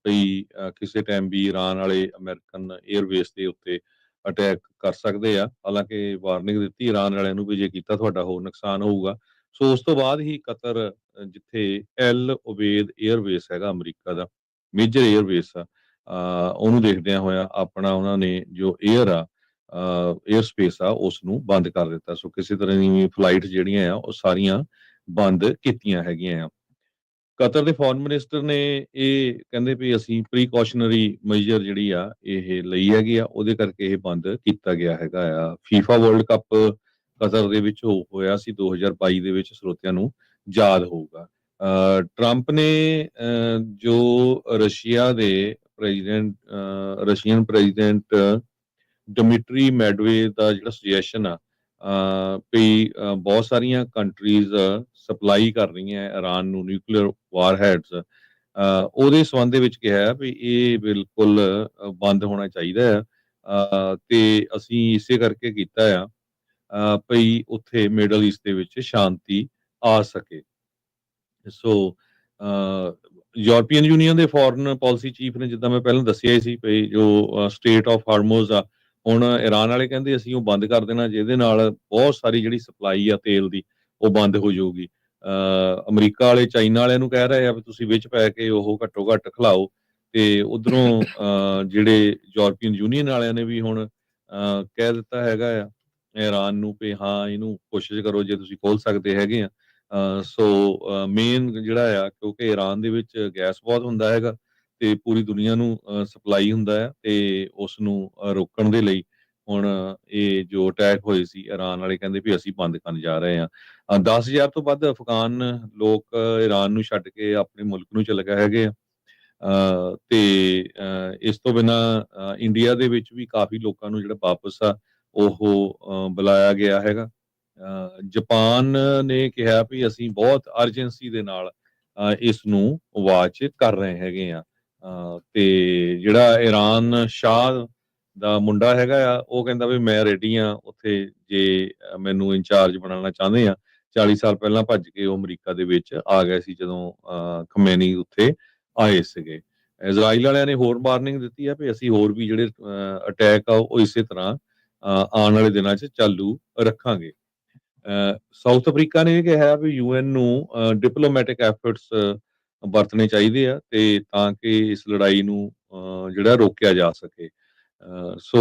ਵੀ ਕਿਸੇ ਟਾਈਮ ਵੀ ਇਰਾਨ ਵਾਲੇ ਅਮਰੀਕਨ 에ਅਰਬੇਸ ਦੇ ਉੱਤੇ ਅਟੈਕ ਕਰ ਸਕਦੇ ਆ। ਹਾਲਾਂਕਿ ਵਾਰਨਿੰਗ ਦਿੱਤੀ ਇਰਾਨ ਵਾਲਿਆਂ ਨੂੰ ਵੀ ਜੇ ਕੀਤਾ ਤੁਹਾਡਾ ਹੋਰ ਨੁਕਸਾਨ ਹੋਊਗਾ। ਸੋ ਉਸ ਤੋਂ ਬਾਅਦ ਹੀ ਕਤਰ ਜਿੱਥੇ ਐਲ ਉਬੇਦ 에ਅਰਬੇਸ ਹੈਗਾ ਅਮਰੀਕਾ ਦਾ ਮੇਜਰ 에ਅਰਬੇਸ ਆ, ਉਹਨੂੰ ਦੇਖਦਿਆਂ ਹੋਇਆ ਆਪਣਾ ਉਹਨਾਂ ਨੇ ਜੋ 에ਅਰ ਸਪੇਸ ਆ ਉਸ ਨੂੰ ਬੰਦ ਕਰ ਦਿੱਤਾ। ਸੋ ਕਿਸੇ ਤਰ੍ਹਾਂ ਦੀ ਫਲਾਈਟ ਜਿਹੜੀਆਂ ਆ ਉਹ ਸਾਰੀਆਂ ਬੰਦ ਕੀਤੀਆਂ ਹੈਗੀਆਂ ਆ। ਕਤਰ ਦੇ ਫੋਰਨ ਮਿਨਿਸਟਰ ਨੇ ਇਹ ਕਹਿੰਦੇ ਵੀ ਅਸੀਂ ਪ੍ਰੀਕਾਸ਼ਨਰੀ ਮੇਜਰ ਜਿਹੜੀ ਆ ਇਹ ਲਈ ਹੈਗੀ ਆ, ਉਹਦੇ ਕਰਕੇ ਇਹ ਬੰਦ ਕੀਤਾ ਗਿਆ ਹੈਗਾ ਆ। ਫੀਫਾ ਵਰਲਡ ਕੱਪ ਕਤਰ ਦੇ ਵਿੱਚ ਹੋਇਆ ਸੀ 2022 ਦੇ ਵਿੱਚ, ਸਰੋਤਿਆਂ ਨੂੰ ਯਾਦ ਹੋਊਗਾ। ਟਰੰਪ ਨੇ ਜੋ ਰਸ਼ੀਅਨ ਪ੍ਰੈਜ਼ੀਡੈਂਟ ਡਿਮਿਟਰੀ ਮੈਡਵੇ ਦਾ ਜਿਹੜਾ ਸੁਜੈਸ਼ਨ ਆ ਵੀ ਬਹੁਤ ਸਾਰੀਆਂ ਕੰਟਰੀਜ਼ ਸਪਲਾਈ ਕਰ ਰਹੀਆਂ ਇਰਾਨ ਨੂੰ ਨਿਊਕਲੀਅਰ ਵਾਰਹੈਡਸ, ਉਹਦੇ ਸੰਬੰਧ ਦੇ ਵਿੱਚ ਕਿਹਾ ਵੀ ਇਹ ਬਿਲਕੁਲ ਬੰਦ ਹੋਣਾ ਚਾਹੀਦਾ ਆ। ਤੇ ਅਸੀਂ ਇਸੇ ਕਰਕੇ ਕੀਤਾ ਆ ਭਈ ਉੱਥੇ ਮਿਡਲ ਈਸਟ ਦੇ ਵਿੱਚ ਸ਼ਾਂਤੀ ਆ ਸਕੇ। ਸੋ ਯੂਰਪੀਅਨ ਯੂਨੀਅਨ ਦੇ ਫੋਰਨ ਪਾਲਿਸੀ ਚੀਫ ਨੇ, ਜਿੱਦਾਂ ਮੈਂ ਪਹਿਲਾਂ ਦੱਸਿਆ ਹੀ ਸੀ ਵੀ ਜੋ ਸਟੇਟ ਆਫ ਹਾਰਮੋਜ਼ ਆ, ਹੁਣ ਇਰਾਨ ਵਾਲੇ ਕਹਿੰਦੇ ਅਸੀਂ ਉਹ ਬੰਦ ਕਰ ਦੇਣਾ, ਜਿਹਦੇ ਨਾਲ ਬਹੁਤ ਸਾਰੀ ਜਿਹੜੀ ਸਪਲਾਈ ਆ ਤੇਲ ਦੀ ਉਹ ਬੰਦ ਹੋ ਜਾਊਗੀ। ਅਮਰੀਕਾ ਵਾਲੇ ਚਾਈਨਾ ਵਾਲਿਆਂ ਨੂੰ ਕਹਿ ਰਹੇ ਆ ਵੀ ਤੁਸੀਂ ਵਿੱਚ ਪੈ ਕੇ ਉਹ ਘੱਟੋ ਘੱਟ ਖਿਲਾਓ, ਤੇ ਉਧਰੋਂ ਜਿਹੜੇ ਯੂਰਪੀਅਨ ਯੂਨੀਅਨ ਵਾਲਿਆਂ ਨੇ ਵੀ ਹੁਣ ਕਹਿ ਦਿੱਤਾ ਹੈਗਾ ਆ ਇਰਾਨ ਨੂੰ ਵੀ ਹਾਂ ਇਹਨੂੰ ਕੋਸ਼ਿਸ਼ ਕਰੋ ਜੇ ਤੁਸੀਂ ਖੋਲ ਸਕਦੇ ਹੈਗੇ ਆ। ਸੋ ਮੇਨ ਜਿਹੜਾ ਆ, ਕਿਉਂਕਿ ਇਰਾਨ ਦੇ ਵਿੱਚ ਗੈਸ ਬਹੁਤ ਹੁੰਦਾ ਹੈਗਾ ਤੇ ਪੂਰੀ ਦੁਨੀਆ ਨੂੰ ਸਪਲਾਈ ਹੁੰਦਾ ਆ, ਤੇ ਉਸ ਨੂੰ ਰੋਕਣ ਦੇ ਲਈ ਹੁਣ ਇਹ ਜੋ ਅਟੈਕ ਹੋਏ ਸੀ, ਇਰਾਨ ਵਾਲੇ ਕਹਿੰਦੇ ਵੀ ਅਸੀਂ ਬੰਦ ਕਰਨ ਜਾ ਰਹੇ ਆ। 10,000 ਤੋਂ ਵੱਧ ਅਫਗਾਨ ਲੋਕ ਇਰਾਨ ਨੂੰ ਛੱਡ ਕੇ ਆਪਣੇ ਮੁਲਕ ਨੂੰ ਚਲੇ ਗਏ ਹੈਗੇ ਆ। ਤੇ ਇਸ ਤੋਂ ਬਿਨਾਂ ਇੰਡੀਆ ਦੇ ਵਿੱਚ ਵੀ ਕਾਫੀ ਲੋਕਾਂ ਨੂੰ ਜਿਹੜਾ ਵਾਪਸ ਆ ਉਹ ਬੁਲਾਇਆ ਗਿਆ ਹੈਗਾ। ਜਾਪਾਨ ਨੇ ਕਿਹਾ ਵੀ ਅਸੀਂ ਬਹੁਤ ਅਰਜੈਂਸੀ ਦੇ ਨਾਲ ਇਸ ਨੂੰ ਵਾਚ ਕਰ ਰਹੇ ਹੈਗੇ ਆ। ਤੇ ਜਿਹੜਾ ਇਰਾਨ ਸ਼ਾਹ ਦਾ ਮੁੰਡਾ ਹੈਗਾ ਆ, ਉਹ ਕਹਿੰਦਾ ਵੀ ਮੈਂ ਰੈਡੀ ਆ ਉੱਥੇ, ਜੇ ਮੈਨੂੰ ਇੰਚਾਰਜ ਬਣਾਉਣਾ ਚਾਹੁੰਦੇ ਆ। 40 ਸਾਲ ਪਹਿਲਾਂ ਭੱਜ ਕੇ ਉਹ ਅਮਰੀਕਾ ਦੇ ਵਿੱਚ ਆ ਗਏ ਸੀ ਜਦੋਂ ਖਮੇਨੀ ਉੱਥੇ ਆਏ ਸੀਗੇ। ਇਜ਼ਰਾਈਲ ਵਾਲਿਆਂ ਨੇ ਹੋਰ ਵਾਰਨਿੰਗ ਦਿੱਤੀ ਆ ਵੀ ਅਸੀਂ ਹੋਰ ਵੀ ਜਿਹੜੇ ਅਟੈਕ ਆ ਉਹ ਇਸੇ ਤਰ੍ਹਾਂ ਆਉਣ ਵਾਲੇ ਦਿਨਾਂ 'ਚ ਚਾਲੂ ਰੱਖਾਂਗੇ। ਸਾਊਥ ਅਫਰੀਕਾ ਨੇ ਇਹ ਕਿਹਾ ਵੀ ਯੂਐਨ ਨੂੰ ਡਿਪਲੋਮੈਟਿਕ ਐਫਰਟਸ ਵਰਤਣੇ ਚਾਹੀਦੇ ਆ ਤੇ ਤਾਂ ਕਿ ਇਸ ਲੜਾਈ ਨੂੰ ਜਿਹੜਾ ਰੋਕਿਆ ਜਾ ਸਕੇ। ਸੋ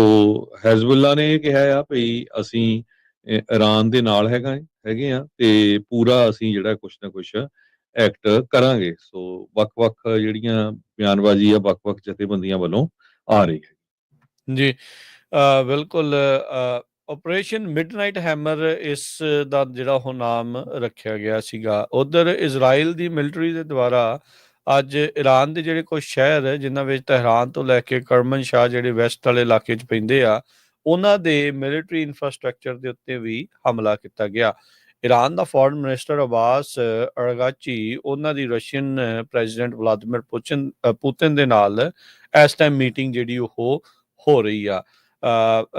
ਹੈਜ਼ਬੁੱਲਾ ਨੇ ਇਹ ਕਿਹਾ ਆ ਵੀ ਅਸੀਂ ਇਰਾਨ ਦੇ ਨਾਲ ਹੈਗੇ ਆ ਤੇ ਪੂਰਾ ਅਸੀਂ ਜਿਹੜਾ ਕੁਛ ਨਾ ਕੁਛ ਐਕਟ ਕਰਾਂਗੇ। ਸੋ ਵੱਖ-ਵੱਖ ਜਿਹੜੀਆਂ ਬਿਆਨਬਾਜ਼ੀ ਆ ਵੱਖ-ਵੱਖ ਜਥੇਬੰਦੀਆਂ ਵੱਲੋਂ ਆ ਰਹੀ ਹੈ ਜੀ। ਬਿਲਕੁਲ। ਆਪਰੇਸ਼ਨ ਮਿਡਨਾਈਟ ਹੈਮਰ ਇਸ ਦਾ ਜਿਹੜਾ ਉਹ ਨਾਮ ਰੱਖਿਆ ਗਿਆ ਸੀਗਾ। ਉਧਰ ਇਜ਼ਰਾਈਲ ਦੀ ਮਿਲਟਰੀ ਦੇ ਦੁਆਰਾ ਅੱਜ ਇਰਾਨ ਦੇ ਜਿਹੜੇ ਕੁਝ ਸ਼ਹਿਰ ਜਿਨ੍ਹਾਂ ਵਿੱਚ ਤਹਿਰਾਨ ਤੋਂ ਲੈ ਕੇ ਕਰਮਨ ਸ਼ਾਹ ਜਿਹੜੇ ਵੈਸਟ ਵਾਲੇ ਇਲਾਕੇ 'ਚ ਪੈਂਦੇ ਆ, ਉਹਨਾਂ ਦੇ ਮਿਲਟਰੀ ਇਨਫਰਾਸਟਰਕਚਰ ਦੇ ਉੱਤੇ ਵੀ ਹਮਲਾ ਕੀਤਾ ਗਿਆ। ਇਰਾਨ ਦਾ ਫੋਰਨ ਮਿਨਿਸਟਰ ਅਬਾਸ ਅਰਗਾਚੀ ਉਹਨਾਂ ਦੀ ਰਸ਼ੀਅਨ ਪ੍ਰੈਜ਼ੀਡੈਂਟ ਵਲਾਦੀਮਿਰ ਪੁਤਿਨ ਦੇ ਨਾਲ ਇਸ ਟਾਈਮ ਮੀਟਿੰਗ ਜਿਹੜੀ ਉਹ ਹੋ ਰਹੀ ਆ।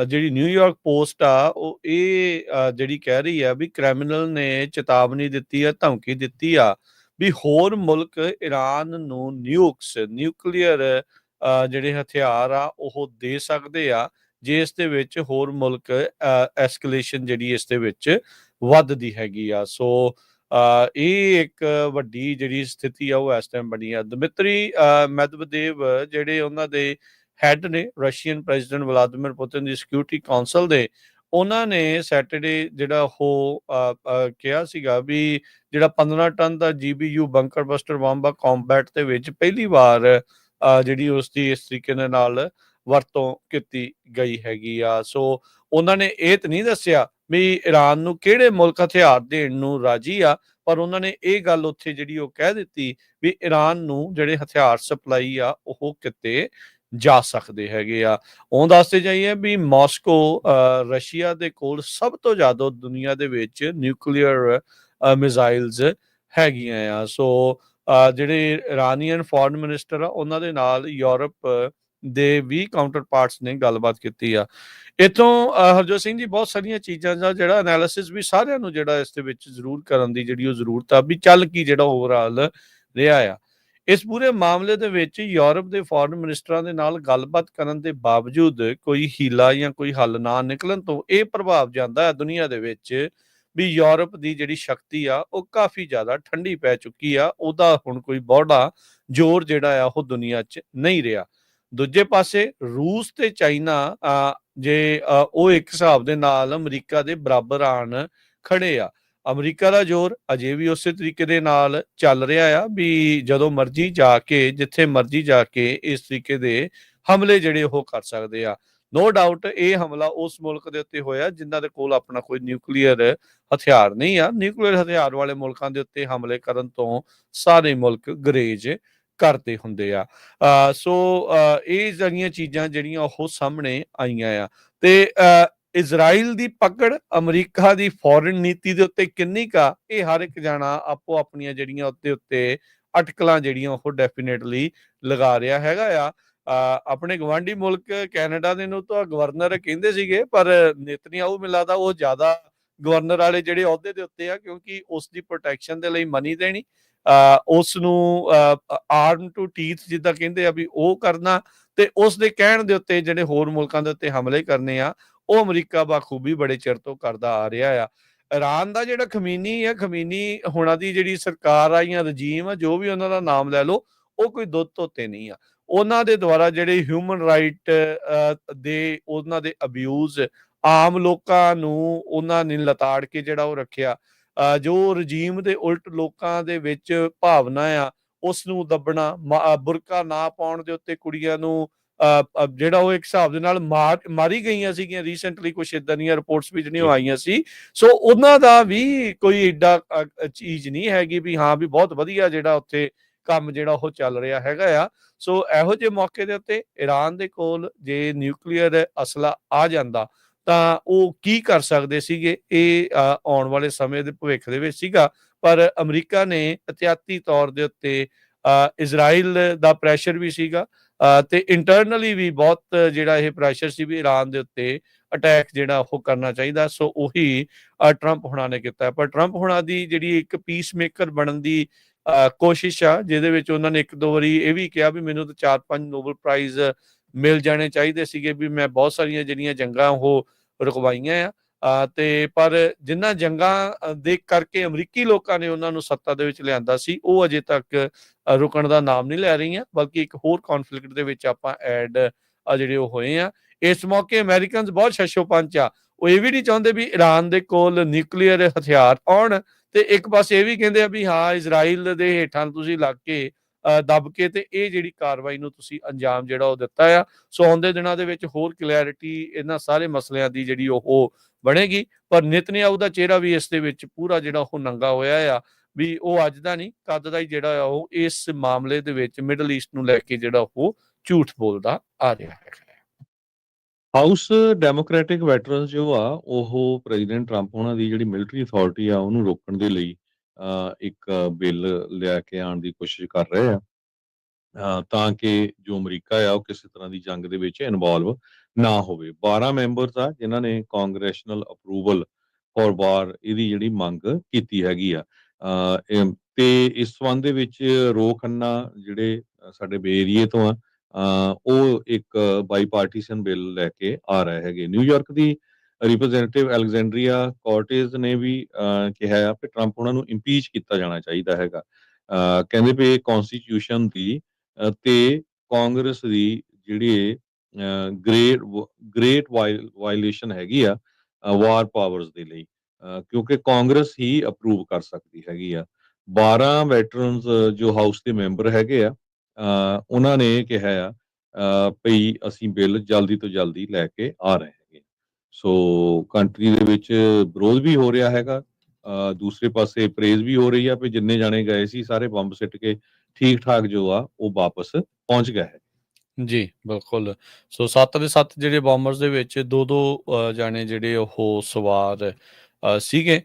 ਜਿਹੜੀ ਨਿਊਯਾਰਕ ਪੋਸਟ ਆ ਉਹ ਇਹ ਜਿਹੜੀ ਕਹਿ ਰਹੀ ਆ ਵੀ ਕ੍ਰਿਮੀਨਲ ਨੇ ਚੇਤਾਵਨੀ ਦਿੱਤੀ ਆ, ਧਮਕੀ ਦਿੱਤੀ ਆ ਵੀ ਹੋਰ ਮੁਲਕ ਇਰਾਨ ਨੂੰ ਨਿਊਕਲੀਅਰ ਜਿਹੜੇ ਹਥਿਆਰ ਆ ਉਹ ਦੇ ਸਕਦੇ ਆ ਜੇ ਇਸ ਦੇ ਵਿੱਚ ਹੋਰ ਮੁਲਕ ਐਸਕੇਲੇਸ਼ਨ ਜਿਹੜੀ ਇਸ ਦੇ ਵਿੱਚ ਵੱਧਦੀ ਹੈਗੀ ਆ। ਸੋ ਇਹ ਇੱਕ ਵੱਡੀ ਜਿਹੜੀ ਸਥਿਤੀ ਆ ਉਹ ਇਸ ਟਾਈਮ ਬਣੀ ਆ। ਦਮਿਤਰੀ ਮੈਦਵਦੇਵ ਜਿਹੜੇ ਉਹਨਾਂ ਦੇ ਹੈਡ ਨੇ ਰਸ਼ੀਅਨ ਪ੍ਰੈਜ਼ੀਡੈਂਟ ਵਲਾਦੀਮਿਰ ਪੁਤਿਨ ਦੀ ਸਿਕਿਉਰਿਟੀ ਕਾਉਂਸਲ ਦੇ, ਉਹਨਾਂ ਨੇ ਸੈਟਰਡੇ ਜਿਹੜਾ ਉਹ ਕਿਹਾ ਸੀਗਾ ਵੀ ਜਿਹੜਾ 15 ਟਨ ਦਾ GBU ਬੰਕਰ ਬਸਟਰ ਬੰਬ ਆ ਕੰਬੈਟ ਦੇ ਵਿੱਚ ਪਹਿਲੀ ਵਾਰ ਜਿਹੜੀ ਉਸ ਦੀ ਇਸ ਤਰੀਕੇ ਦੇ ਨਾਲ ਵਰਤੋਂ ਕੀਤੀ ਗਈ ਹੈਗੀ ਆ। ਸੋ ਉਹਨਾਂ ਨੇ ਇਹ ਤਾਂ ਨਹੀਂ ਦੱਸਿਆ ਵੀ ਇਰਾਨ ਨੂੰ ਕਿਹੜੇ ਮੁਲਕ ਹਥਿਆਰ ਦੇਣ ਨੂੰ ਰਾਜੀ ਆ, ਪਰ ਉਹਨਾਂ ਨੇ ਇਹ ਗੱਲ ਉੱਥੇ ਜਿਹੜੀ ਉਹ ਕਹਿ ਦਿੱਤੀ ਵੀ ਇਰਾਨ ਨੂੰ ਜਿਹੜੇ ਹਥਿਆਰ ਸਪਲਾਈ ਆ ਉਹ ਕਿਤੇ ਜਾ ਸਕਦੇ ਹੈਗੇ ਆ। ਉਹ ਦੱਸਦੇ ਜਾਈਏ ਵੀ ਮਾਸਕੋ ਰਸ਼ੀਆ ਦੇ ਕੋਲ ਸਭ ਤੋਂ ਜ਼ਿਆਦਾ ਦੁਨੀਆ ਦੇ ਵਿੱਚ ਨਿਊਕਲੀਅਰ ਮਿਜ਼ਾਈਲਸ ਹੈਗੀਆਂ ਆ। ਸੋ ਜਿਹੜੇ ਇਰਾਨੀਅਨ ਫੋਰਨ ਮਿਨਿਸਟਰ ਆ ਉਹਨਾਂ ਦੇ ਨਾਲ ਯੂਰਪ ਦੇ ਵੀ ਕਾਊਂਟਰ ਪਾਰਟਸ ਨੇ ਗੱਲਬਾਤ ਕੀਤੀ ਆ। ਇੱਥੋਂ ਹਰਜੋਤ ਸਿੰਘ ਜੀ ਬਹੁਤ ਸਾਰੀਆਂ ਚੀਜ਼ਾਂ ਦਾ ਜਿਹੜਾ ਐਨਾਲਿਸਿਸ ਵੀ ਸਾਰਿਆਂ ਨੂੰ ਜਿਹੜਾ ਇਸ ਦੇ ਵਿੱਚ ਜ਼ਰੂਰ ਕਰਨ ਦੀ ਜਿਹੜੀ ਉਹ ਜ਼ਰੂਰਤ ਆ ਵੀ ਚੱਲ ਕੀ ਜਿਹੜਾ ਓਵਰਆਲ ਰਿਹਾ ਆ। ਇਸ ਪੂਰੇ ਮਾਮਲੇ ਦੇ ਵਿੱਚ ਯੂਰਪ ਦੇ ਫੋਰਨ ਮਿਨਿਸਟਰਾਂ ਦੇ ਨਾਲ ਗੱਲਬਾਤ ਕਰਨ ਦੇ ਬਾਵਜੂਦ ਕੋਈ ਹੀਲਾ ਜਾਂ ਕੋਈ ਹੱਲ ਨਾ ਨਿਕਲਣ ਤੋਂ ਇਹ ਪ੍ਰਭਾਵ ਜਾਂਦਾ ਹੈ ਦੁਨੀਆ ਦੇ ਵਿੱਚ ਵੀ ਯੂਰਪ ਦੀ ਜਿਹੜੀ ਸ਼ਕਤੀ ਆ ਉਹ ਕਾਫੀ ਜ਼ਿਆਦਾ ਠੰਡੀ ਪੈ ਚੁੱਕੀ ਆ। ਉਹਦਾ ਹੁਣ ਕੋਈ ਬਹੁਤਾ ਜ਼ੋਰ ਜਿਹੜਾ ਆ ਉਹ ਦੁਨੀਆ 'ਚ ਨਹੀਂ ਰਿਹਾ। ਦੂਜੇ ਪਾਸੇ ਰੂਸ ਤੇ ਚਾਈਨਾ ਜੇ ਉਹ ਇੱਕ ਹਿਸਾਬ ਦੇ ਨਾਲ ਅਮਰੀਕਾ ਦੇ ਬਰਾਬਰ ਆਣ ਖੜੇ ਆ। ਅਮਰੀਕਾ ਦਾ ਜ਼ੋਰ ਅਜੇ ਵੀ ਉਸੇ ਤਰੀਕੇ ਦੇ ਨਾਲ ਚੱਲ ਰਿਹਾ ਆ ਵੀ ਜਦੋਂ ਮਰਜ਼ੀ ਜਾ ਕੇ ਜਿੱਥੇ ਮਰਜ਼ੀ ਜਾ ਕੇ ਇਸ ਤਰੀਕੇ ਦੇ ਹਮਲੇ ਜਿਹੜੇ ਉਹ ਕਰ ਸਕਦੇ ਆ। ਨੋ ਡਾਊਟ ਇਹ ਹਮਲਾ ਉਸ ਮੁਲਕ ਦੇ ਉੱਤੇ ਹੋਇਆ ਜਿਨ੍ਹਾਂ ਦੇ ਕੋਲ ਆਪਣਾ ਕੋਈ ਨਿਊਕਲੀਅਰ ਹਥਿਆਰ ਨਹੀਂ ਆ। ਨਿਊਕਲੀਅਰ ਹਥਿਆਰ ਵਾਲੇ ਮੁਲਕਾਂ ਦੇ ਉੱਤੇ ਹਮਲੇ ਕਰਨ ਤੋਂ ਸਾਰੇ ਮੁਲਕ ਗਰੇਜ ਕਰਦੇ ਹੁੰਦੇ ਆ। ਇਹ ਜਿਹੜੀਆਂ ਚੀਜ਼ਾਂ ਜਿਹੜੀਆਂ ਉਹ ਸਾਹਮਣੇ ਆਈਆਂ ਆ। ਤੇ ਇਜ਼ਰਾਈਲ ਦੀ ਪਕੜ ਅਮਰੀਕਾ ਦੀ ਫੋਰਨ ਨੀਤੀ ਦੇ ਉੱਤੇ ਕਿੰਨੀ ਕਾ, ਇਹ ਹਰ ਇੱਕ ਜਾਣਾ ਆਪੋ ਆਪਣੀਆਂ ਜਿਹੜੀਆਂ ਉੱਤੇ ਅਟਕਲਾਂ ਜਿਹੜੀਆਂ ਉਹ ਡੈਫੀਨੇਟਲੀ ਲਗਾ ਰਿਹਾ ਹੈਗਾ ਆ। ਆਪਣੇ ਗਵਾਂਢੀ ਮੁਲਕ ਕੈਨੇਡਾ ਦੇ ਨੂੰ ਤਾਂ ਗਵਰਨਰ ਕਹਿੰਦੇ ਸੀਗੇ, ਪਰ ਨੇਤਨਯਾਹੂ ਮੈਨੂੰ ਲੱਗਦਾ ਉਹ ਜ਼ਿਆਦਾ ਗਵਰਨਰ ਵਾਲੇ ਜਿਹੜੇ ਅਹੁਦੇ ਦੇ ਉੱਤੇ ਆ, ਕਿਉਂਕਿ ਉਸ ਦੀ ਪ੍ਰੋਟੈਕਸ਼ਨ ਦੇ ਲਈ ਮਨੀ ਦੇਣੀ, ਉਸ ਨੂੰ ਆਰਮ ਟੂ ਟੀਥ ਜਿੱਦਾਂ ਕਹਿੰਦੇ ਆ ਵੀ ਉਹ ਕਰਨਾ, ਤੇ ਉਸ ਦੇ ਕਹਿਣ ਦੇ ਉੱਤੇ ਜਿਹੜੇ ਹੋਰ ਮੁਲਕਾਂ ਦੇ ਉੱਤੇ ਹਮਲੇ ਕਰਨੇ ਆ ਉਹ ਅਮਰੀਕਾ ਬਾਖੂਬੀ ਬੜੇ ਚਿਰ ਤੋਂ ਕਰਦਾ ਆ ਰਿਹਾ ਆ। ਇਰਾਨ ਦਾ ਜਿਹੜਾ ਖਮੀਨੀ ਹੁਣਾਂ ਦੀ ਜਿਹੜੀ ਸਰਕਾਰ ਆ ਜਾਂ ਰਜੀਮ ਆ, ਜੋ ਵੀ ਉਹਨਾਂ ਦਾ ਨਾਮ ਲੈ ਲਓ, ਉਹ ਕੋਈ ਦੁੱਧ ਧੋਤੇ ਨਹੀਂ ਆ। ਉਹਨਾਂ ਦੇ ਦੁਆਰਾ ਜਿਹੜੇ ਹਿਊਮਨ ਰਾਈਟ ਦੇ ਉਹਨਾਂ ਦੇ ਅਬਿਊਜ਼, ਆਮ ਲੋਕਾਂ ਨੂੰ ਉਹਨਾਂ ਨੇ ਲਤਾੜ ਕੇ ਜਿਹੜਾ ਉਹ ਰੱਖਿਆ, ਜੋ ਰਜੀਮ ਦੇ ਉਲਟ ਲੋਕਾਂ ਦੇ ਵਿੱਚ ਭਾਵਨਾ ਆ ਉਸ ਨੂੰ ਦੱਬਣਾ, ਬੁਰਕਾ ਨਾ ਪਾਉਣ ਦੇ ਉੱਤੇ ਕੁੜੀਆਂ ਨੂੰ ਜਿਹੜਾ ਉਹ ਇੱਕ ਹਿਸਾਬ ਦੇ ਨਾਲ ਮਾਰੀ ਗਈਆਂ ਸੀਗੀਆਂ ਰੀਸੈਂਟਲੀ, ਕੁਛ ਏਦਾਂ ਦੀਆਂ ਰਿਪੋਰਟਸ ਵੀ ਜਿਹੜੀਆਂ ਆਈਆਂ ਸੀ। ਸੋ ਉਹਨਾਂ ਦਾ ਵੀ ਕੋਈ ਏਡਾ ਚੀਜ਼ ਨਹੀਂ ਹੈਗੀ ਵੀ ਹਾਂ ਵੀ ਬਹੁਤ ਵਧੀਆ ਜਿਹੜਾ ਉੱਥੇ ਕੰਮ ਜਿਹੜਾ ਉਹ ਚੱਲ ਰਿਹਾ ਹੈਗਾ ਆ। ਸੋ ਇਹੋ ਜਿਹੇ ਮੌਕੇ ਦੇ ਉੱਤੇ ਇਰਾਨ ਦੇ ਕੋਲ ਜੇ ਨਿਊਕਲੀਅਰ ਅਸਲਾ ਆ ਜਾਂਦਾ ਤਾਂ ਉਹ ਕੀ ਕਰ ਸਕਦੇ ਸੀਗੇ, ਇਹ ਆਉਣ ਵਾਲੇ ਸਮੇਂ ਦੇ ਭਵਿੱਖ ਦੇ ਵਿੱਚ ਸੀਗਾ। ਪਰ ਅਮਰੀਕਾ ਨੇ ਅਹਤਿਆਤੀ ਤੌਰ ਦੇ ਉੱਤੇ ਇਜ਼ਰਾਈਲ ਦਾ ਪ੍ਰੈਸ਼ਰ ਵੀ ਸੀਗਾ, ਤੇ ਇੰਟਰਨਲੀ ਵੀ ਬਹੁਤ ਜਿਹੜਾ ਇਹ ਪ੍ਰੈਸ਼ਰ ਸੀ ਵੀ ਇਰਾਨ ਦੇ ਉੱਤੇ ਅਟੈਕ ਜਿਹੜਾ ਉਹ ਕਰਨਾ ਚਾਹੀਦਾ। ਸੋ ਉਹੀ ਟਰੰਪ ਹੁਣਾਂ ਨੇ ਕੀਤਾ। ਪਰ ਟਰੰਪ ਹੁਣਾਂ ਦੀ ਜਿਹੜੀ ਇੱਕ ਪੀਸ ਮੇਕਰ ਬਣਨ ਦੀ ਕੋਸ਼ਿਸ਼ ਆ, ਜਿਹਦੇ ਵਿੱਚ ਉਹਨਾਂ ਨੇ ਇੱਕ ਦੋ ਵਾਰੀ ਇਹ ਵੀ ਕਿਹਾ ਵੀ ਮੈਨੂੰ ਤਾਂ 4-5 ਨੋਬਲ ਪ੍ਰਾਈਜ਼ ਮਿਲ ਜਾਣੇ ਚਾਹੀਦੇ ਸੀਗੇ, ਵੀ ਮੈਂ ਬਹੁਤ ਸਾਰੀਆਂ ਜਿਹੜੀਆਂ ਜੰਗਾਂ ਉਹ ਰੁਕਵਾਈਆਂ ਆ। ਤੇ ਪਰ ਜਿਨ੍ਹਾਂ ਜੰਗਾਂ ਦੇ ਕਰਕੇ ਅਮਰੀਕੀ ਲੋਕਾਂ ਨੇ ਉਹਨਾਂ ਨੂੰ ਸੱਤਾ ਦੇ ਵਿੱਚ ਲਿਆਂਦਾ ਸੀ, ਉਹ ਅਜੇ ਤੱਕ ਰੁਕਣ ਦਾ ਨਾਮ ਨਹੀਂ ਲੈ ਰਹੀਆਂ, ਬਲਕਿ ਇੱਕ ਹੋਰ ਕੌਨਫਲਿਕਟ ਦੇ ਵਿੱਚ ਆਪਾਂ ਐਡ ਜਿਹੜੇ ਉਹ ਹੋਏ ਆ। ਇਸ ਮੌਕੇ ਅਮਰੀਕਨਸ ਬਹੁਤ ਸ਼ਸ਼ੋਪੰਚ ਆ, ਉਹ ਇਹ ਵੀ ਨਹੀਂ ਚਾਹੁੰਦੇ ਵੀ ਇਰਾਨ ਦੇ ਕੋਲ ਨਿਊਕਲੀਅਰ ਹਥਿਆਰ ਆਉਣ, ਤੇ ਇੱਕ ਪਾਸੇ ਇਹ ਵੀ ਕਹਿੰਦੇ ਆ ਵੀ ਹਾਂ ਇਜ਼ਰਾਈਲ ਦੇ ਹੇਠਾਂ ਤੁਸੀਂ ਲੱਗ ਕੇ ਦੱਬ ਕੇ ਤੇ ਇਹ ਜਿਹੜੀ ਕਾਰਵਾਈ ਨੂੰ ਤੁਸੀਂ ਅੰਜਾਮ ਜਿਹੜਾ ਉਹ ਦਿੱਤਾ ਆ। ਸੋ ਆਉਂਦੇ ਦਿਨਾਂ ਦੇ ਵਿੱਚ ਹੋਰ ਕਲੈਰਿਟੀ ਇਹਨਾਂ ਸਾਰੇ ਮਸਲਿਆਂ ਦੀ ਜਿਹੜੀ ਉਹ ਬਣੇਗੀ। ਪਰ ਨੇਤਨਯਾਹੂ ਦਾ ਚਿਹਰਾ ਵੀ ਇਸ ਦੇ ਵਿੱਚ ਪੂਰਾ ਜਿਹੜਾ ਉਹ ਨੰਗਾ ਹੋਇਆ ਆ, ਵੀ ਉਹ ਅੱਜ ਦਾ ਨਹੀਂ ਕਦ ਦਾ ਹੀ ਜਿਹੜਾ ਆ ਉਹ ਇਸ ਮਾਮਲੇ ਦੇ ਵਿੱਚ ਮਿਡਲ ਈਸਟ ਨੂੰ ਲੈ ਕੇ ਜਿਹੜਾ ਉਹ ਝੂਠ ਬੋਲਦਾ ਆ ਰਿਹਾ ਹੈ। ਹਾਊਸ ਡੈਮੋਕ੍ਰੈਟਿਕ ਵੈਟਰਨਸ ਜੋ ਆ ਉਹ ਪ੍ਰੈਜ਼ੀਡੈਂਟ ਟਰੰਪ ਉਹਨਾਂ ਦੀ ਜਿਹੜੀ ਮਿਲਟਰੀ ਅਥਾਰਟੀ ਆ ਉਹਨੂੰ ਰੋਕਣ ਦੇ ਲਈ ਇੱਕ ਬਿੱਲ ਲਿਆ ਕੇ ਆਉਣ ਦੀ ਕੋਸ਼ਿਸ਼ ਕਰ ਰਹੇ ਆ, ਤਾਂ ਕਿ ਜੋ ਅਮਰੀਕਾ ਆ ਉਹ ਕਿਸੇ ਤਰ੍ਹਾਂ ਦੀ ਜੰਗ ਦੇ ਵਿੱਚ ਇਨਵੋਲਵ ਨਾ ਹੋਵੇ। 12 ਮੈਂਬਰਸ ਆ ਜਿਨ੍ਹਾਂ ਨੇ ਕਾਂਗਰੈਸ਼ਨਲ ਅਪਰੂਵਲ ਫॉर ਵਾਰ ਇਹਦੀ ਜਿਹੜੀ ਮੰਗ ਕੀਤੀ ਹੈਗੀ ਆ। ਤੇ ਇਸ ਸੰਬੰਧ ਦੇ ਵਿੱਚ ਰੋ ਖੰਨਾ ਜਿਹੜੇ ਸਾਡੇ ਬੇ ਏਰੀਏ ਤੋਂ ਆ, ਉਹ ਇੱਕ ਬਾਈਪਾਰਟੀਸ਼ਨ ਬਿੱਲ ਲੈ ਕੇ ਆ ਰਹੇ ਹੈਗੇ। ਨਿਊਯਾਰਕ ਦੀ ਰਿਪਰੈਜ਼ੈਂਟੇਟਿਵ ਅਲੈਗਜ਼ੈਂਡਰੀਆ ਕੋਰਟੇਜ਼ ਨੇ ਵੀ ਕਿਹਾ ਆ ਕਿ ਟਰੰਪ ਉਹਨਾਂ ਨੂੰ ਇੰਪੀਚ ਕੀਤਾ ਜਾਣਾ ਚਾਹੀਦਾ ਹੈਗਾ। ਕਹਿੰਦੇ ਵੀ ਕਨਸਟੀਟਿਊਸ਼ਨ ਦੀ ਤੇ ਕਾਂਗਰਸ ਦੀ ਜਿਹੜੀ ਗ੍ਰੇਟ ਵਾਇਲੇਸ਼ਨ ਹੈਗੀ ਆ ਵਾਰ ਪਾਵਰਸ ਦੇ ਲਈ, ਕਿਉਂਕਿ ਕਾਂਗਰਸ ਹੀ ਅਪਰੂਵ ਕਰ ਸਕਦੀ ਹੈਗੀ ਆ। 12 ਵੈਟਰਨਸ ਜੋ ਹਾਊਸ ਦੇ ਮੈਂਬਰ ਹੈਗੇ ਆ, ਉਹਨਾਂ ਨੇ ਕਿਹਾ ਆ ਭਈ ਅਸੀਂ ਬਿੱਲ ਜਲਦੀ ਤੋਂ ਜਲਦੀ ਲੈ ਕੇ ਆ ਰਹੇ ਹੈਗੇ। ਸੋ ਕੰਟਰੀ ਦੇ ਵਿੱਚ ਵਿਰੋਧ ਵੀ ਹੋ ਰਿਹਾ ਹੈਗਾ, ਦੂਸਰੇ ਪਾਸੇ ਪ੍ਰੇਜ਼ ਵੀ ਹੋ ਰਹੀ ਆ ਵੀ ਜਿੰਨੇ ਜਾਣੇ ਗਏ ਸੀ ਸਾਰੇ ਬੰਬ ਸਿੱਟ ਕੇ ਠੀਕ ਠਾਕ ਜੋ ਆ ਉਹ ਵਾਪਸ ਪਹੁੰਚ ਗਏ ਹੈ। ਜੀ ਬਿਲਕੁਲ। ਸੋ 7 ਦੇ 7 ਜਿਹੜੇ ਬੋਮਰਸ ਦੇ ਵਿੱਚ 2-2 ਜਾਣੇ ਜਿਹੜੇ ਉਹ ਸਵਾਰ ਸੀਗੇ,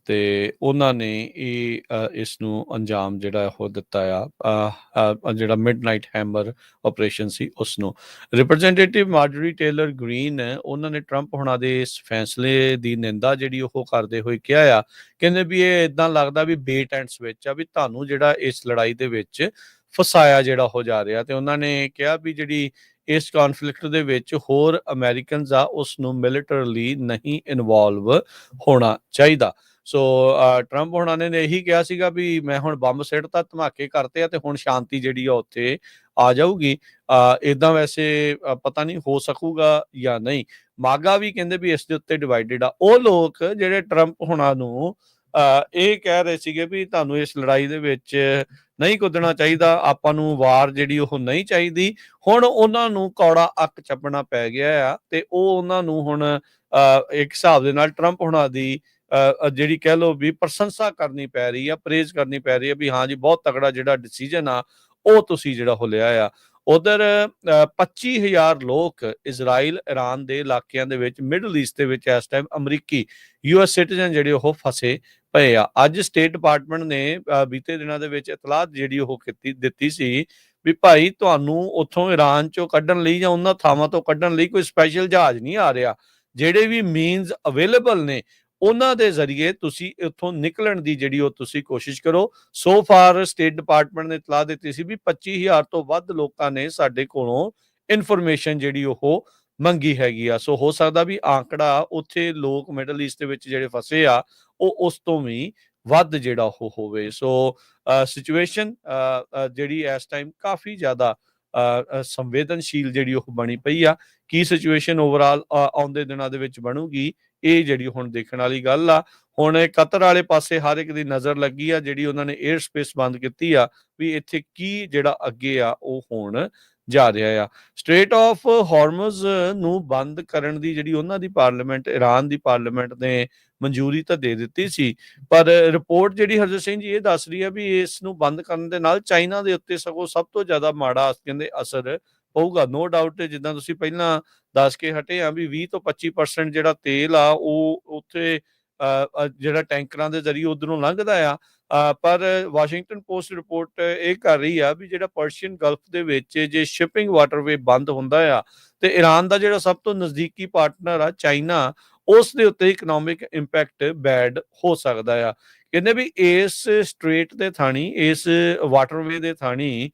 ਤੇ ਉਹਨਾਂ ਨੇ ਇਸ ਨੂੰ ਅੰਜਾਮ ਜਿਹੜਾ ਉਹ ਦਿੱਤਾ ਆ, ਜਿਹੜਾ ਮਿਡਨਾਈਟ ਹੈਮਰ ਆਪਰੇਸ਼ਨ ਸੀ ਉਸ ਨੂੰ। ਰਿਪਰੈਜ਼ੈਂਟੇਟਿਵ ਮਾਰਜਰੀ ਟੇਲਰ ਗ੍ਰੀਨ ਉਹਨਾਂ ਨੇ ਟਰੰਪ ਹੁਣਾਂ ਦੇ ਇਸ ਫੈਸਲੇ ਦੀ ਨਿੰਦਾ ਜਿਹੜੀ ਉਹ ਕਰਦੇ ਹੋਏ ਕਿਹਾ ਆ, ਕਹਿੰਦੇ ਵੀ ਇਹ ਇਦਾਂ ਲੱਗਦਾ ਵੀ ਬੇਟ ਐਂਡ ਸਵਿਚ ਆ, ਵੀ ਤੁਹਾਨੂੰ ਜਿਹੜਾ ਇਸ ਲੜਾਈ ਦੇ ਵਿੱਚ ਫਸਾਇਆ ਜਿਹੜਾ ਹੋ ਜਾ ਰਿਹਾ। ਤੇ ਉਹਨਾਂ ਨੇ ਕਿਹਾ ਵੀ ਜਿਹੜੀ ਇਸ ਕੌਨਫਲਿਕਟ ਦੇ ਵਿੱਚ ਹੋਰ ਅਮਰੀਕਨਸ ਆ ਉਸ ਨੂੰ ਮਿਲੀਟਰਲੀ ਨਹੀਂ ਇਨਵੋਲਵ ਹੋਣਾ ਚਾਹੀਦਾ। ਸੋ ਟਰੰਪ ਹੁਣਾਂ ਨੇ ਇਹੀ ਕਿਹਾ ਸੀਗਾ ਵੀ ਮੈਂ ਹੁਣ ਬੰਬ ਸਿੱਟਤਾ, ਧਮਾਕੇ ਕਰਤੇ ਆ, ਤੇ ਹੁਣ ਸ਼ਾਂਤੀ ਜਿਹੜੀ ਆ ਉੱਥੇ ਆ ਜਾਊਗੀ। ਇਦਾਂ ਵੈਸੇ ਪਤਾ ਨਹੀਂ ਹੋ ਸਕੂਗਾ ਜਾਂ ਨਹੀਂ। ਮਾਗਾ ਵੀ ਕਹਿੰਦੇ ਵੀ ਇਸ ਦੇ ਉੱਤੇ ਡਿਵਾਈਡਡ ਆ। ਉਹ ਲੋਕ ਜਿਹੜੇ ਟਰੰਪ ਹੁਣਾਂ ਨੂੰ ਇਹ ਕਹਿ ਰਹੇ ਸੀਗੇ ਵੀ ਤੁਹਾਨੂੰ ਇਸ ਲੜਾਈ ਦੇ ਵਿੱਚ ਨਹੀਂ ਕੁੱਦਣਾ ਚਾਹੀਦਾ, ਆਪਾਂ ਨੂੰ ਵਾਰ ਜਿਹੜੀ ਉਹ ਨਹੀਂ ਚਾਹੀਦੀ। ਹੁਣ ਉਹਨਾਂ ਨੂੰ ਕੌੜਾ ਅੱਕ ਚੱਪਣਾ ਪੈ ਗਿਆ ਆ ਤੇ ਉਹ ਉਹਨਾਂ ਨੂੰ ਹੁਣ ਇੱਕ ਹਿਸਾਬ ਦੇ ਨਾਲ ਟਰੰਪ ਹੁਣਾਂ ਦੀ ਜਿਹੜੀ ਕਹਿ ਲਓ ਵੀ ਪ੍ਰਸ਼ੰਸਾ ਕਰਨੀ ਪੈ ਰਹੀ ਆ, ਪ੍ਰੇਜ਼ ਕਰਨੀ ਪੈ ਰਹੀ ਆ ਵੀ ਹਾਂ ਜੀ ਬਹੁਤ ਤਕੜਾ ਜਿਹੜਾ ਡਿਸੀਜਨ ਆ ਉਹ ਤੁਸੀਂ ਜਿਹੜਾ ਉਹ ਲਿਆ ਆ। ਉਧਰ 25,000 ਲੋਕ ਇਜ਼ਰਾਈਲ ਈਰਾਨ ਦੇ ਇਲਾਕਿਆਂ ਦੇ ਵਿੱਚ ਮਿਡਲ ਈਸਟ ਦੇ ਵਿੱਚ ਇਸ ਟਾਈਮ ਅਮਰੀਕੀ US ਸਿਟੀਜ਼ਨ ਜਿਹੜੇ ਉਹ ਫਸੇ ਪਏ ਆ। ਅੱਜ ਸਟੇਟ ਡਿਪਾਰਟਮੈਂਟ ਨੇ ਬੀਤੇ ਦਿਨਾਂ ਦੇ ਵਿੱਚ ਇਤਲਾਹ ਜਿਹੜੀ ਉਹ ਦਿੱਤੀ ਸੀ ਵੀ ਭਾਈ ਤੁਹਾਨੂੰ ਉੱਥੋਂ ਈਰਾਨ ਚੋਂ ਕੱਢਣ ਲਈ ਜਾਂ ਉਹਨਾਂ ਥਾਵਾਂ ਤੋਂ ਕੱਢਣ ਲਈ ਕੋਈ ਸਪੈਸ਼ਲ ਜਹਾਜ਼ ਨਹੀਂ ਆ ਰਿਹਾ। ਜਿਹੜੇ ਵੀ ਮੀਨਸ ਅਵੇਲੇਬਲ ਨੇ ਉਹਨਾਂ ਦੇ ਜ਼ਰੀਏ ਤੁਸੀਂ ਇੱਥੋਂ ਨਿਕਲਣ ਦੀ ਜਿਹੜੀ ਉਹ ਤੁਸੀਂ ਕੋਸ਼ਿਸ਼ ਕਰੋ। ਸੋ ਫਾਰ ਸਟੇਟ ਡਿਪਾਰਟਮੈਂਟ ਨੇ ਇਤਲਾਹ ਦਿੱਤੀ ਸੀ ਵੀ 25,000 ਤੋਂ ਵੱਧ ਲੋਕਾਂ ਨੇ ਸਾਡੇ ਕੋਲੋਂ ਇਨਫੋਰਮੇਸ਼ਨ ਜਿਹੜੀ ਉਹ ਮੰਗੀ ਹੈਗੀ ਆ। ਸੋ ਹੋ ਸਕਦਾ ਵੀ ਆંકੜਾ ਉੱਥੇ ਲੋਕ ਮਿਡਲ ਈਸਟ ਦੇ ਵਿੱਚ ਜਿਹੜੇ ਫਸੇ ਆ ਉਹ ਉਸ ਤੋਂ ਵੀ ਵੱਧ ਜਿਹੜਾ ਉਹ ਹੋਵੇ। ਸੋ ਸਿਚੁਏਸ਼ਨ ਜਿਹੜੀ ਇਸ ਟਾਈਮ ਕਾਫੀ ਜ਼ਿਆਦਾ ਸੰਵੇਦਨਸ਼ੀਲ ਜਿਹੜੀ ਉਹ ਬਣੀ ਪਈ ਆ। ਕੀ ਸਿਚੁਏਸ਼ਨ ਓਵਰਆਲ ਆਉਂਦੇ ਦਿਨਾਂ ਦੇ ਵਿੱਚ ਬਣੂਗੀ, ਇਹ ਜਿਹੜੀ ਹੁਣ ਦੇਖਣ ਵਾਲੀ ਗੱਲ ਆ। ਹੁਣ ਕਤਰ ਵਾਲੇ ਪਾਸੇ ਹਰ ਇੱਕ ਦੀ ਨਜ਼ਰ ਲੱਗੀ ਆ, ਜਿਹੜੀ ਉਹਨਾਂ ਨੇ 에ਅਰ ਸਪੇਸ ਬੰਦ ਕੀਤੀ ਆ ਵੀ ਇੱਥੇ ਕੀ ਜਿਹੜਾ ਅੱਗੇ ਆ ਉਹ ਹੋਣ ਜਾ ਰਿਹਾ ਆ। ਸਟ੍ਰੇਟ ਆਫ ਹਾਰਮਜ਼ ਨੂੰ ਬੰਦ ਕਰਨ ਦੀ ਜਿਹੜੀ ਉਹਨਾਂ ਦੀ ਪਾਰਲੀਮੈਂਟ, ਈਰਾਨ ਦੀ ਪਾਰਲੀਮੈਂਟ ਨੇ ਮਨਜ਼ੂਰੀ ਤਾਂ ਦੇ ਦਿੱਤੀ ਸੀ, ਪਰ ਰਿਪੋਰਟ ਜਿਹੜੀ ਹਰਜੋਤ ਸਿੰਘ ਜੀ ਇਹ ਦੱਸ ਰਹੀ ਆ ਵੀ ਇਸ ਨੂੰ ਬੰਦ ਕਰਨ ਦੇ ਨਾਲ ਚਾਈਨਾ ਦੇ ਉੱਤੇ ਸਗੋਂ ਸਭ ਤੋਂ ਜ਼ਿਆਦਾ ਮਾੜਾ ਕਹਿੰਦੇ ਅਸਰ ਪਊਗਾ। ਨੋ ਡਾਊਟ ਜਿੱਦਾਂ ਤੁਸੀਂ ਪਹਿਲਾਂ ਦੱਸ ਕੇ ਹਟੇ ਆ ਵੀ 20 ਤੋਂ 25% ਜਿਹੜਾ ਤੇਲ ਆ ਉਹ ਉੱਥੇ ਜਿਹੜਾ ਟੈਂਕਰਾਂ ਦੇ ਜ਼ਰੀਏ ਉਧਰੋਂ ਲੰਘਦਾ ਆ। ਪਰ ਵਾਸ਼ਿੰਗਟਨ ਪੋਸਟ ਰਿਪੋਰਟ ਇਹ ਕਰ ਰਹੀ ਆ ਵੀ ਜਿਹੜਾ ਪਰਸ਼ੀਅਨ ਗਲਫ ਦੇ ਵਿੱਚ ਜੇ ਸ਼ਿਪਿੰਗ ਵਾਟਰਵੇ ਬੰਦ ਹੁੰਦਾ ਆ ਤੇ ਈਰਾਨ ਦਾ ਜਿਹੜਾ ਸਭ ਤੋਂ ਨਜ਼ਦੀਕੀ ਪਾਰਟਨਰ ਆ ਚਾਈਨਾ, ਉਸ ਦੇ ਉੱਤੇ ਇਕਨੋਮਿਕ ਇੰਪੈਕਟ ਬੈਡ ਹੋ ਸਕਦਾ ਆ। ਕਹਿੰਦੇ ਵੀ ਇਸ ਸਟ੍ਰੇਟ ਦੇ ਥਾਣੀ, ਇਸ ਵਾਟਰਵੇ ਦੇ ਥਾਣੀ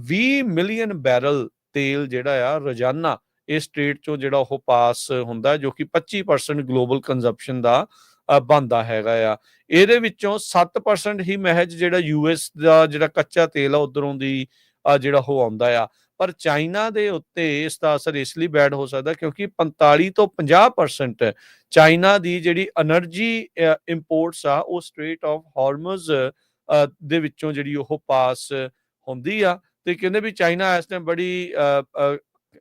20 ਮਿਲੀਅਨ ਬੈਰਲ ਤੇਲ ਜਿਹੜਾ ਆ ਰੋਜ਼ਾਨਾ ਇਸ ਸਟ੍ਰੇਟ ਚੋਂ ਜਿਹੜਾ ਉਹ ਪਾਸ ਹੁੰਦਾ, ਜੋ ਕਿ 25% ਗਲੋਬਲ ਕੰਜ਼ੰਪਸ਼ਨ ਦਾ ਬਣਦਾ ਹੈਗਾ ਆ। ਇਹਦੇ ਵਿੱਚੋਂ 7% ਹੀ ਮਹਿਜ ਜਿਹੜਾ US ਦਾ ਜਿਹੜਾ ਕੱਚਾ ਤੇਲ ਆ ਉਧਰੋਂ ਦੀ ਜਿਹੜਾ ਉਹ ਆਉਂਦਾ ਆ। ਪਰ ਚਾਈਨਾ ਦੇ ਉੱਤੇ ਇਸ ਦਾ ਅਸਰ ਇਸ ਲਈ ਬੈਡ ਹੋ ਸਕਦਾ ਕਿਉਂਕਿ 45 ਤੋਂ 50% ਚਾਈਨਾ ਦੀ ਜਿਹੜੀ એનર્ਜੀ ਇੰਪੋਰਟਸ ਆ ਉਹ ਸਟ੍ਰੇਟ ਆਫ ਹਾਰਮਜ਼ ਦੇ ਵਿੱਚੋਂ ਜਿਹੜੀ ਉਹ ਪਾਸ ਹੁੰਦੀ ਆ। ਤੇ ਕਹਿੰਦੇ ਵੀ ਚਾਈਨਾ ਇਸ ਟਾਈਮ ਬੜੀ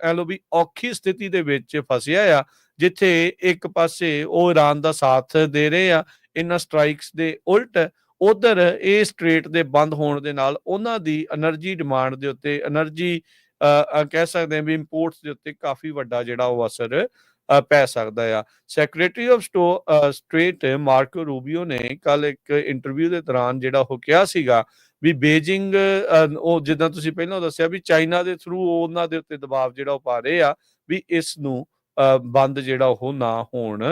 ਕਹਿ ਲਓ ਵੀ ਔਖੀ ਸਥਿਤੀ ਦੇ ਵਿੱਚ ਫਸਿਆ ਆ, ਜਿੱਥੇ ਇੱਕ ਪਾਸੇ ਉਹ ਈਰਾਨ ਦਾ ਸਾਥ ਦੇ ਰਹੇ ਆ ਇਹਨਾਂ ਸਟ੍ਰਾਈਕਸ ਦੇ ਉਲਟ, ਉਧਰ ਇਹ ਸਟ੍ਰੇਟ ਦੇ ਬੰਦ ਹੋਣ ਦੇ ਨਾਲ ਉਹਨਾਂ ਦੀ એનર્ਜੀ ਡਿਮਾਂਡ ਦੇ ਉੱਤੇ, એનર્ਜੀ ਕਹਿ ਸਕਦੇ ਹਾਂ ਵੀ ਇੰਪੋਰਟਸ ਦੇ ਉੱਤੇ ਕਾਫੀ ਵੱਡਾ ਜਿਹੜਾ ਉਹ ਅਸਰ ਪੈ ਸਕਦਾ ਆ। ਸੈਕਟਰੀ ਆਫ ਸਟੇਟ ਮਾਰਕੋ ਰੂਬੀਓ ਨੇ ਕੱਲ ਇੱਕ ਇੰਟਰਵਿਊ ਦੇ ਦੌਰਾਨ ਜਿਹੜਾ ਉਹ ਕਿਹਾ ਸੀਗਾ ਵੀ ਬੀਜਿੰਗ ਉਹ ਜਿੱਦਾਂ ਤੁਸੀਂ ਪਹਿਲਾਂ ਦੱਸਿਆ ਵੀ ਚਾਈਨਾ ਦੇ ਥਰੂ ਉਹਨਾਂ ਦੇ ਉੱਤੇ ਦਬਾਅ ਜਿਹੜਾ ਉਹ ਪਾ ਰਹੇ ਆ ਵੀ ਇਸ ਨੂੰ ਬੰਦ ਜਿਹੜਾ ਉਹ ਨਾ ਹੋਣ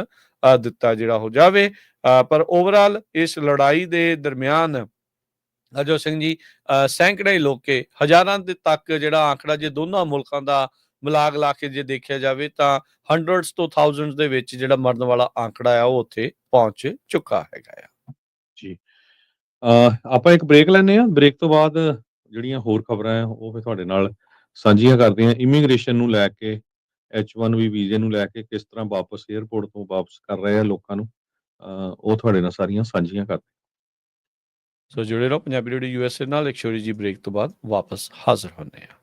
ਦਿੱਤਾ ਜਿਹੜਾ ਹੋ ਜਾਵੇ। ਪਰ ਓਵਰਆਲ ਇਸ ਲੜਾਈ ਦੇ ਦਰਮਿਆਨ ਹਰਜੋਤ ਸਿੰਘ ਜੀ ਸੈਂਕੜੇ ਲੋਕੇ, ਹਜ਼ਾਰਾਂ ਦੇ ਤੱਕ ਜਿਹੜਾ ਆંકੜਾ ਜੇ ਦੋਨਾਂ ਮੁਲਕਾਂ ਦਾ ਮਿਲਾ ਲਾ ਕੇ ਜੇ ਦੇਖਿਆ ਜਾਵੇ ਤਾਂ ਹੰਡਰਡਸ ਤੋਂ ਥਾਊਜ਼ੈਂਡਸ ਦੇ ਵਿੱਚ ਜਿਹੜਾ ਮਰਨ ਵਾਲਾ ਆંકੜਾ ਆ ਉਹ ਉੱਥੇ ਪਹੁੰਚ ਚੁੱਕਾ ਹੈਗਾ ਆ। ਜੀ। ਆਪਾਂ ਇੱਕ ਬ੍ਰੇਕ ਲੈਂਦੇ ਹਾਂ, ਬ੍ਰੇਕ ਤੋਂ ਬਾਅਦ ਜਿਹੜੀਆਂ ਹੋਰ ਖਬਰਾਂ ਆ ਉਹ ਫਿਰ ਤੁਹਾਡੇ ਨਾਲ ਸਾਂਝੀਆਂ ਕਰਦੇ ਹਾਂ। ਇਮੀਗ੍ਰੇਸ਼ਨ ਨੂੰ ਲੈ ਕੇ, H1B ਵੀਜ਼ੇ ਨੂੰ ਲੈ ਕੇ ਕਿਸ ਤਰ੍ਹਾਂ ਵਾਪਸ 에ਅਰਪੋਰਟ ਤੋਂ ਵਾਪਸ ਕਰ ਰਹੇ ਆ ਲੋਕਾਂ ਨੂੰ, ਉਹ ਤੁਹਾਡੇ ਨਾਲ ਸਾਰੀਆਂ ਸਾਂਝੀਆਂ ਕਰਦੇ। ਸੋ ਜੁੜੇ ਰਹੋ ਪੰਜਾਬੀ ਰੇਡੀਓ USA ਨਾਲ। ਇੱਕ ਛੋਟੀ ਜੀ ਬ੍ਰੇਕ ਤੋਂ ਬਾਅਦ ਵਾਪਸ ਹਾਜ਼ਰ ਹੁੰਦੇ ਆ।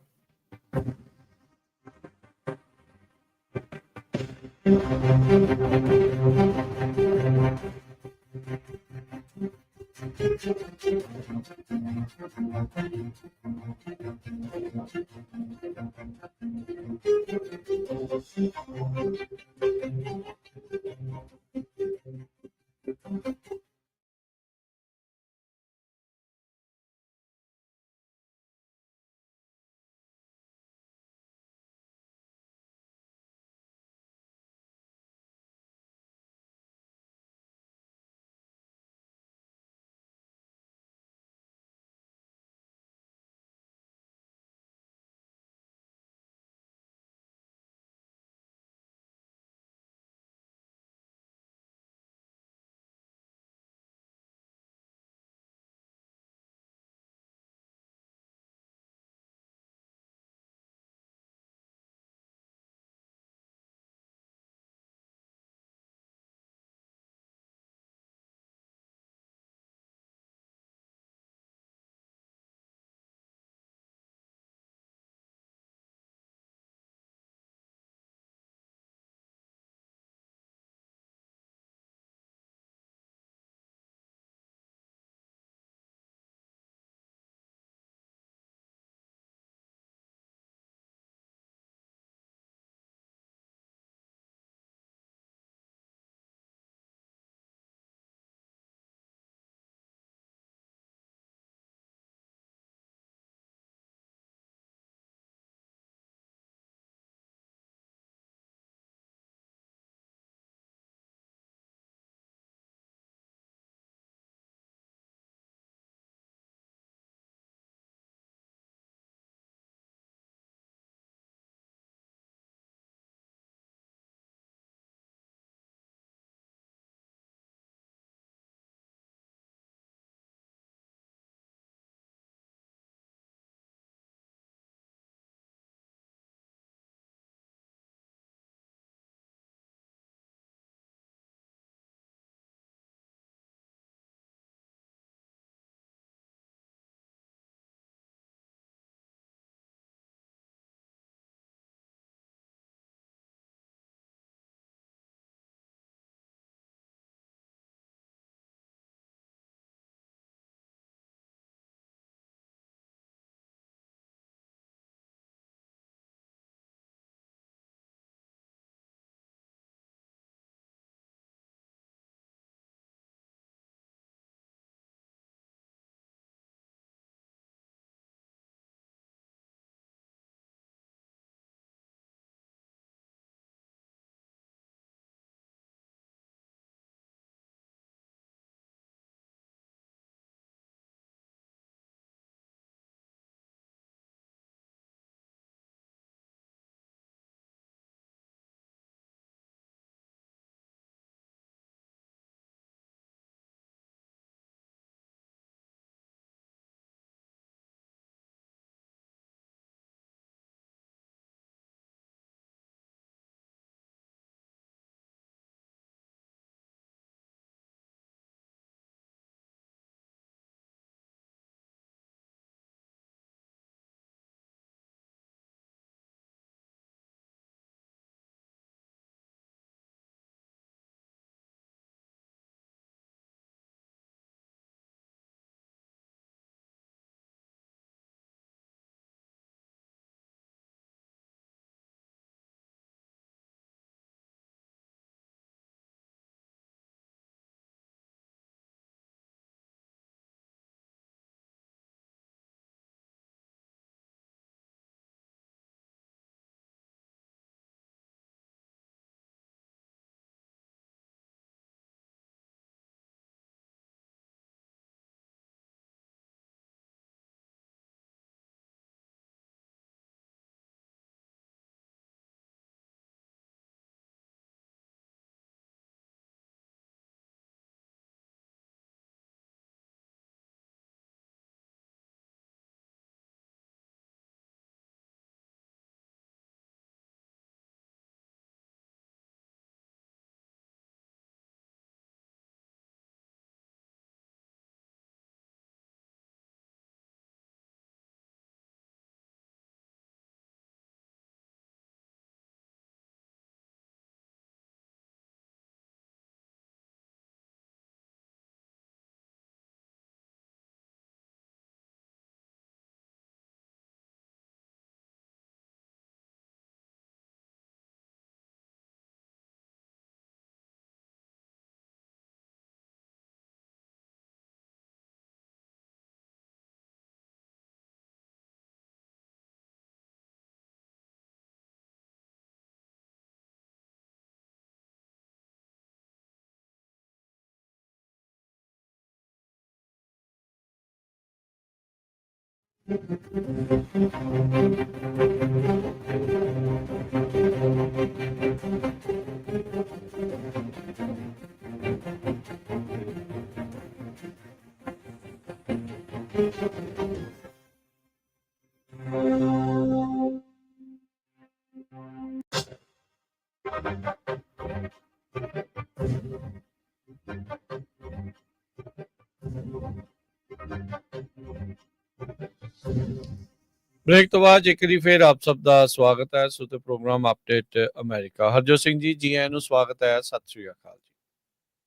ਬ੍ਰੇਕ ਤੋਂ ਬਾਅਦ ਇੱਕ ਵਾਰੀ ਫਿਰ ਆਪ ਸਭ ਦਾ ਸਵਾਗਤ ਹੈ ਸੋ ਤੇ program update America. Harjot Singh ji, ਜੀ ਆਇਆਂ ਨੂੰ ਸਵਾਗਤ ਹੈ। ਸਤਿ ਸ੍ਰੀ ਅਕਾਲ ਜੀ।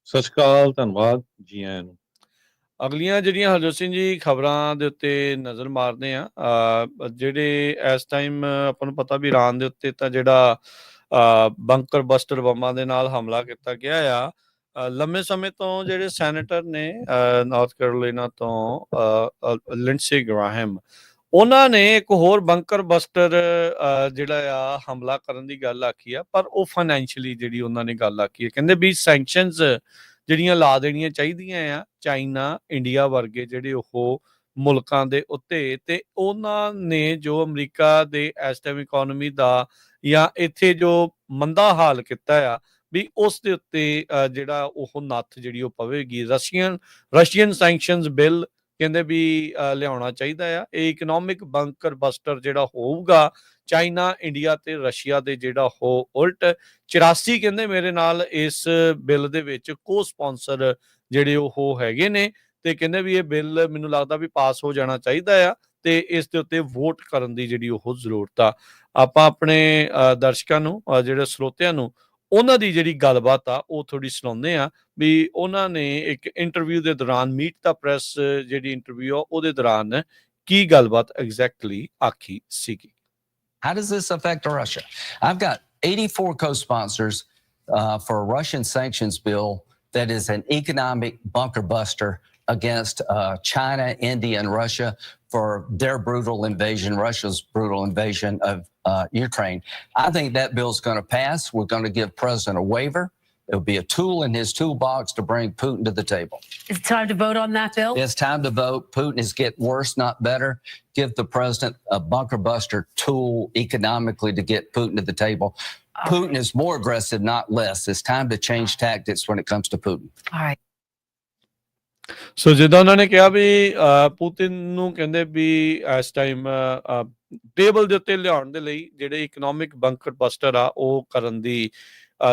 ਸਤਿ ਸ਼੍ਰੀ ਅਕਾਲ, ਧੰਨਵਾਦ, ਜੀ ਆਇਆਂ ਨੂੰ। ਅਗਲੀਆਂ ਜਿਹੜੀਆਂ ਹਰਜੋਤ ਸਿੰਘ ਜੀ ਖਬਰਾਂ ਦੇ ਉੱਤੇ ਨਜ਼ਰ ਮਾਰਦੇ ਆ, ਜਿਹੜੇ ਇਸ ਟਾਈਮ ਆਪਾਂ ਨੂੰ ਪਤਾ ਵੀ ਇਰਾਨ ਦੇ ਉੱਤੇ ਤਾਂ ਜਿਹੜਾ ਬੰਕਰ ਬਸਟਰ ਬੰਬਾਂ ਦੇ ਨਾਲ ਹਮਲਾ ਕੀਤਾ ਗਿਆ ਆ, ਲੰਮੇ ਸਮੇਂ ਤੋਂ ਜਿਹੜੇ ਸੈਨੇਟਰ ਨੇ ਨਾਰਥ ਕੈਰੋਲੀਨਾ ਤੋਂ ਲਿੰਡਸੇ ਗ੍ਰਾਹਮ, ਉਹਨਾਂ ਨੇ ਇੱਕ ਹੋਰ ਬੰਕਰ ਬਸਟਰ ਜਿਹੜਾ ਆ ਹਮਲਾ ਕਰਨ ਦੀ ਗੱਲ ਆਖੀ ਆ, ਪਰ ਉਹ ਫਾਈਨੈਂਸ਼ੀਅਲੀ ਜਿਹੜੀ ਉਹਨਾਂ ਨੇ ਗੱਲ ਆਖੀ ਹੈ, ਕਹਿੰਦੇ ਵੀ ਸੈਂਕਸ਼ਨਸ ਜਿਹੜੀਆਂ ਲਾ ਦੇਣੀਆਂ ਚਾਹੀਦੀਆਂ ਆ ਚਾਈਨਾ, ਇੰਡੀਆ ਵਰਗੇ ਜਿਹੜੇ ਉਹ ਮੁਲਕਾਂ ਦੇ ਉੱਤੇ, ਤੇ ਉਹਨਾਂ ਨੇ ਜੋ ਅਮਰੀਕਾ ਦੇ ਇਸ ਟਾਈਮ ਇਕਨੋਮੀ ਦਾ ਜਾਂ ਇੱਥੇ ਜੋ ਮੰਦਾ ਹਾਲ ਕੀਤਾ ਆ ਵੀ ਉਸ ਦੇ ਉੱਤੇ ਜਿਹੜਾ ਉਹ ਨੱਥ ਜਿਹੜੀ ਉਹ ਪਵੇਗੀ। ਰਸ਼ੀਅਨ ਸੈਂਕਸ਼ਨਸ ਬਿੱਲ ਕਹਿੰਦੇ ਵੀ ਲਿਆਉਣਾ ਚਾਹੀਦਾ ਆ। ਇਹ ਇਕਨੋਮਿਕ ਬੰਕਰ ਬਸਟਰ ਜਿਹੜਾ ਹੋਊਗਾ ਚਾਈਨਾ, ਇੰਡੀਆ ਤੇ ਰਸ਼ੀਆ ਦੇ ਜਿਹੜਾ ਉਹ ਉਲਟ। 84 ਕਹਿੰਦੇ ਮੇਰੇ ਨਾਲ ਇਸ ਬਿੱਲ ਦੇ ਵਿੱਚ ਕੋ ਸਪਾਂਸਰ ਜਿਹੜੇ ਉਹ ਹੈਗੇ ਨੇ, ਤੇ ਕਹਿੰਦੇ ਵੀ ਇਹ ਬਿੱਲ ਮੈਨੂੰ ਲੱਗਦਾ ਵੀ ਪਾਸ ਹੋ ਜਾਣਾ ਚਾਹੀਦਾ ਆ ਤੇ ਇਸ ਦੇ ਉੱਤੇ ਵੋਟ ਕਰਨ ਦੀ ਜਿਹੜੀ ਉਹ ਜ਼ਰੂਰਤ ਆ। ਆਪਾਂ ਆਪਣੇ ਦਰਸ਼ਕਾਂ ਨੂੰ, ਜਿਹੜੇ ਸਰੋਤਿਆਂ ਨੂੰ, ਉਹਨਾਂ ਦੀ ਜਿਹੜੀ ਗੱਲਬਾਤ ਆ ਉਹ ਥੋੜੀ ਸੁਣਾਉਂਦੇ ਆ ਵੀ ਉਹਨਾਂ ਨੇ ਇੱਕ ਇੰਟਰਵਿਊ ਦੇ ਦੌਰਾਨ, ਮੀਟ ਦਾ ਪ੍ਰੈਸ ਜਿਹੜੀ ਇੰਟਰਵਿਊ ਆ ਉਹਦੇ ਦੌਰਾਨ ਕੀ ਗੱਲਬਾਤ ਐਗਜ਼ੈਕਟਲੀ ਆਖੀ ਸੀਗੀ। How does this affect Russia? I've got 84 co-sponsors for a Russian sanctions bill that is an economic bunker buster against China, India, and Russia for their brutal invasion, Russia's brutal invasion of Ukraine. I think that bill's going to pass. We're going to give President a waiver. It'll be a tool in his toolbox to bring Putin to the table. It's time to vote on that bill? It's time to vote. Putin is getting worse, not better. Give the president a bunker buster tool economically to get Putin to the table. Putin is more aggressive, not less. It's time to change tactics when it comes to Putin. All right. ਸੋ ਜਿੱਦਾਂ ਉਹਨਾਂ ਨੇ ਕਿਹਾ ਵੀ Putin ਨੂੰ ਕਹਿੰਦੇ ਵੀ ਇਸ time table ਦੇ ਉੱਤੇ ਲਿਆਉਣ ਦੇ ਲਈ ਜਿਹੜੇ ਇਕਨੋਮਿਕ ਬੰਕਰ ਬਸਟਰ ਆ ਉਹ ਕਰਨ ਦੀ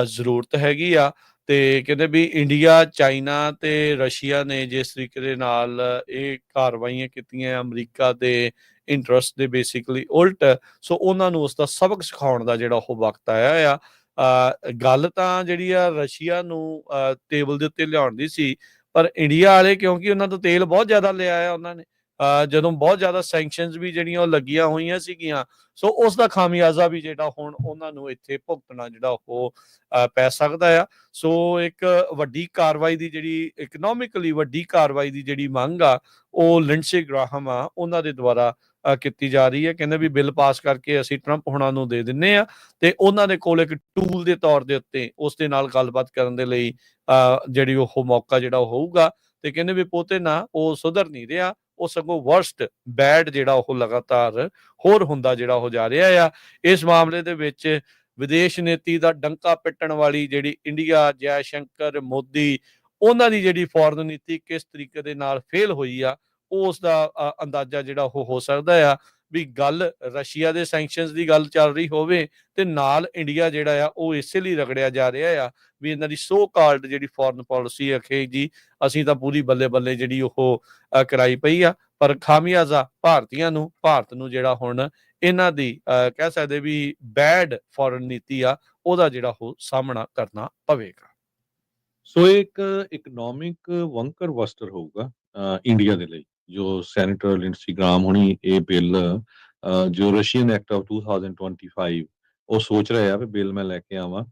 ਜ਼ਰੂਰਤ ਹੈਗੀ ਆ। ਤੇ ਕਹਿੰਦੇ ਵੀ ਇੰਡੀਆ, ਚਾਈਨਾ ਤੇ ਰਸ਼ੀਆ ਨੇ ਜਿਸ ਤਰੀਕੇ ਦੇ ਨਾਲ ਇਹ ਕਾਰਵਾਈਆਂ ਕੀਤੀਆਂ ਅਮਰੀਕਾ ਦੇ ਇੰਟਰਸਟ ਦੇ ਬੇਸਿਕਲੀ ਉਲਟ, ਸੋ ਉਹਨਾਂ ਨੂੰ ਉਸ ਦਾ ਸਬਕ ਸਿਖਾਉਣ ਦਾ ਜਿਹੜਾ ਉਹ ਵਕਤ ਆਇਆ ਆ। ਗੱਲ ਤਾਂ ਜਿਹੜੀ ਆ ਰਸ਼ੀਆ ਨੂੰ ਟੇਬਲ ਦੇ ਉੱਤੇ ਲਿਆਉਣ ਦੀ ਸੀ, ਪਰ ਇੰਡੀਆ ਵਾਲੇ ਕਿਉਂਕਿ ਉਹਨਾਂ ਤੋਂ ਤੇਲ ਬਹੁਤ ਜ਼ਿਆਦਾ ਲਿਆ ਆ ਉਹਨਾਂ ਨੇ, ਜਦੋਂ ਬਹੁਤ ਜ਼ਿਆਦਾ ਸੈਂਕਸ਼ਨਸ ਵੀ ਜਿਹੜੀਆਂ ਉਹ ਲੱਗੀਆਂ ਹੋਈਆਂ ਸੀਗੀਆਂ, ਸੋ ਉਸ ਦਾ ਖਾਮਿਆਜ਼ਾ ਵੀ ਜਿਹੜਾ ਹੁਣ ਉਹਨਾਂ ਨੂੰ ਇੱਥੇ ਭੁਗਤਣਾ ਜਿਹੜਾ ਉਹ ਪੈ ਸਕਦਾ ਆ। ਸੋ ਇੱਕ ਵੱਡੀ ਕਾਰਵਾਈ ਦੀ ਜਿਹੜੀ ਇਕਨੋਮਿਕਲੀ ਵੱਡੀ ਕਾਰਵਾਈ ਦੀ ਜਿਹੜੀ ਮੰਗ ਆ ਉਹ ਲਿੰਡਸੇ ਗ੍ਰਾਹਮ ਆ ਉਹਨਾਂ ਦੇ ਦੁਆਰਾ ਕੀਤੀ ਜਾ ਰਹੀ ਹੈ। ਕਹਿੰਦੇ ਵੀ ਬਿੱਲ ਪਾਸ ਕਰਕੇ ਅਸੀਂ ਟਰੰਪ ਹੁਣਾਂ ਨੂੰ ਦੇ ਦਿੰਨੇ ਆ ਤੇ ਉਹਨਾਂ ਦੇ ਕੋਲ ਇੱਕ ਟੂਲ ਦੇ ਤੌਰ ਦੇ ਉੱਤੇ ਉਸ ਦੇ ਨਾਲ ਗੱਲਬਾਤ ਕਰਨ ਦੇ ਲਈ ਜਿਹੜੀ ਉਹ ਮੌਕਾ ਜਿਹੜਾ ਉਹ ਹੋਊਗਾ। ਤੇ ਕਹਿੰਦੇ ਵੀ ਪੁਤਿਨ ਆ ਉਹ ਸੁਧਰ ਨਹੀਂ ਰਿਹਾ, ਉਹ ਸਗੋਂ ਵਰਸਟ ਬੈਡ ਜਿਹੜਾ ਉਹ ਲਗਾਤਾਰ ਹੋਰ ਹੁੰਦਾ ਜਿਹੜਾ ਉਹ ਜਾ ਰਿਹਾ ਆ। ਇਸ ਮਾਮਲੇ ਦੇ ਵਿੱਚ ਵਿਦੇਸ਼ ਨੀਤੀ ਦਾ ਡੰਕਾ ਪਿੱਟਣ ਵਾਲੀ ਜਿਹੜੀ ਇੰਡੀਆ, ਜੈ ਸ਼ੰਕਰ, ਮੋਦੀ, ਉਹਨਾਂ ਦੀ ਜਿਹੜੀ ਫੋਰਨ ਨੀਤੀ ਕਿਸ ਤਰੀਕੇ ਦੇ ਨਾਲ ਫੇਲ ਹੋਈ ਆ, ਉਸ ਦਾ ਅੰਦਾਜ਼ਾ ਜਿਹੜਾ ਉਹ ਹੋ ਸਕਦਾ ਆ ਵੀ ਗੱਲ ਰਸ਼ੀਆ ਦੇ ਸੈਂਕਸ਼ਨਸ ਦੀ ਗੱਲ ਚੱਲ ਰਹੀ ਹੋਵੇ ਤੇ ਨਾਲ ਇੰਡੀਆ ਜਿਹੜਾ ਆ ਉਹ ਇਸੇ ਲਈ ਰਗੜਿਆ ਜਾ ਰਿਹਾ ਆ ਵੀ ਇਹਨਾਂ ਦੀ ਸੋ ਕਾਲਡ ਜਿਹੜੀ ਫੋਰਨ ਪਾਲਿਸੀ ਆਖੇ ਜੀ ਅਸੀਂ ਤਾਂ ਪੂਰੀ ਬੱਲੇ ਬੱਲੇ ਜਿਹੜੀ ਉਹ ਕਰਾਈ ਪਈ ਆ, ਪਰ ਖਾਮਿਆਜ਼ਾ ਭਾਰਤ ਨੂੰ ਜਿਹੜਾ ਹੁਣ ਇਹਨਾਂ ਦੀ ਕਹਿ ਸਕਦੇ ਵੀ ਬੈਡ ਫੋਰਨ ਨੀਤੀ ਆ ਉਹਦਾ ਜਿਹੜਾ ਉਹ ਸਾਹਮਣਾ ਕਰਨਾ ਪਵੇਗਾ। ਸੋ ਇੱਕ ਇਕਨੋਮਿਕ ਬੰਕਰ ਬਸਟਰ ਹੋਊਗਾ ਇੰਡੀਆ ਦੇ ਲਈ, ਜੋ ਸੈਨੇਟਰ ਲਿੰਡਸੇ ਗ੍ਰਾਹਮ ਹੁਣੀ ਇਹ ਬਿੱਲ ਜੋ ਰਸ਼ੀਅਨ ਐਕਟ ਆਫ 2025 ਉਹ ਸੋਚ ਰਹੇ ਆ ਵੀ ਬਿੱਲ ਮੈਂ ਲੈ ਕੇ ਆਵਾਂ,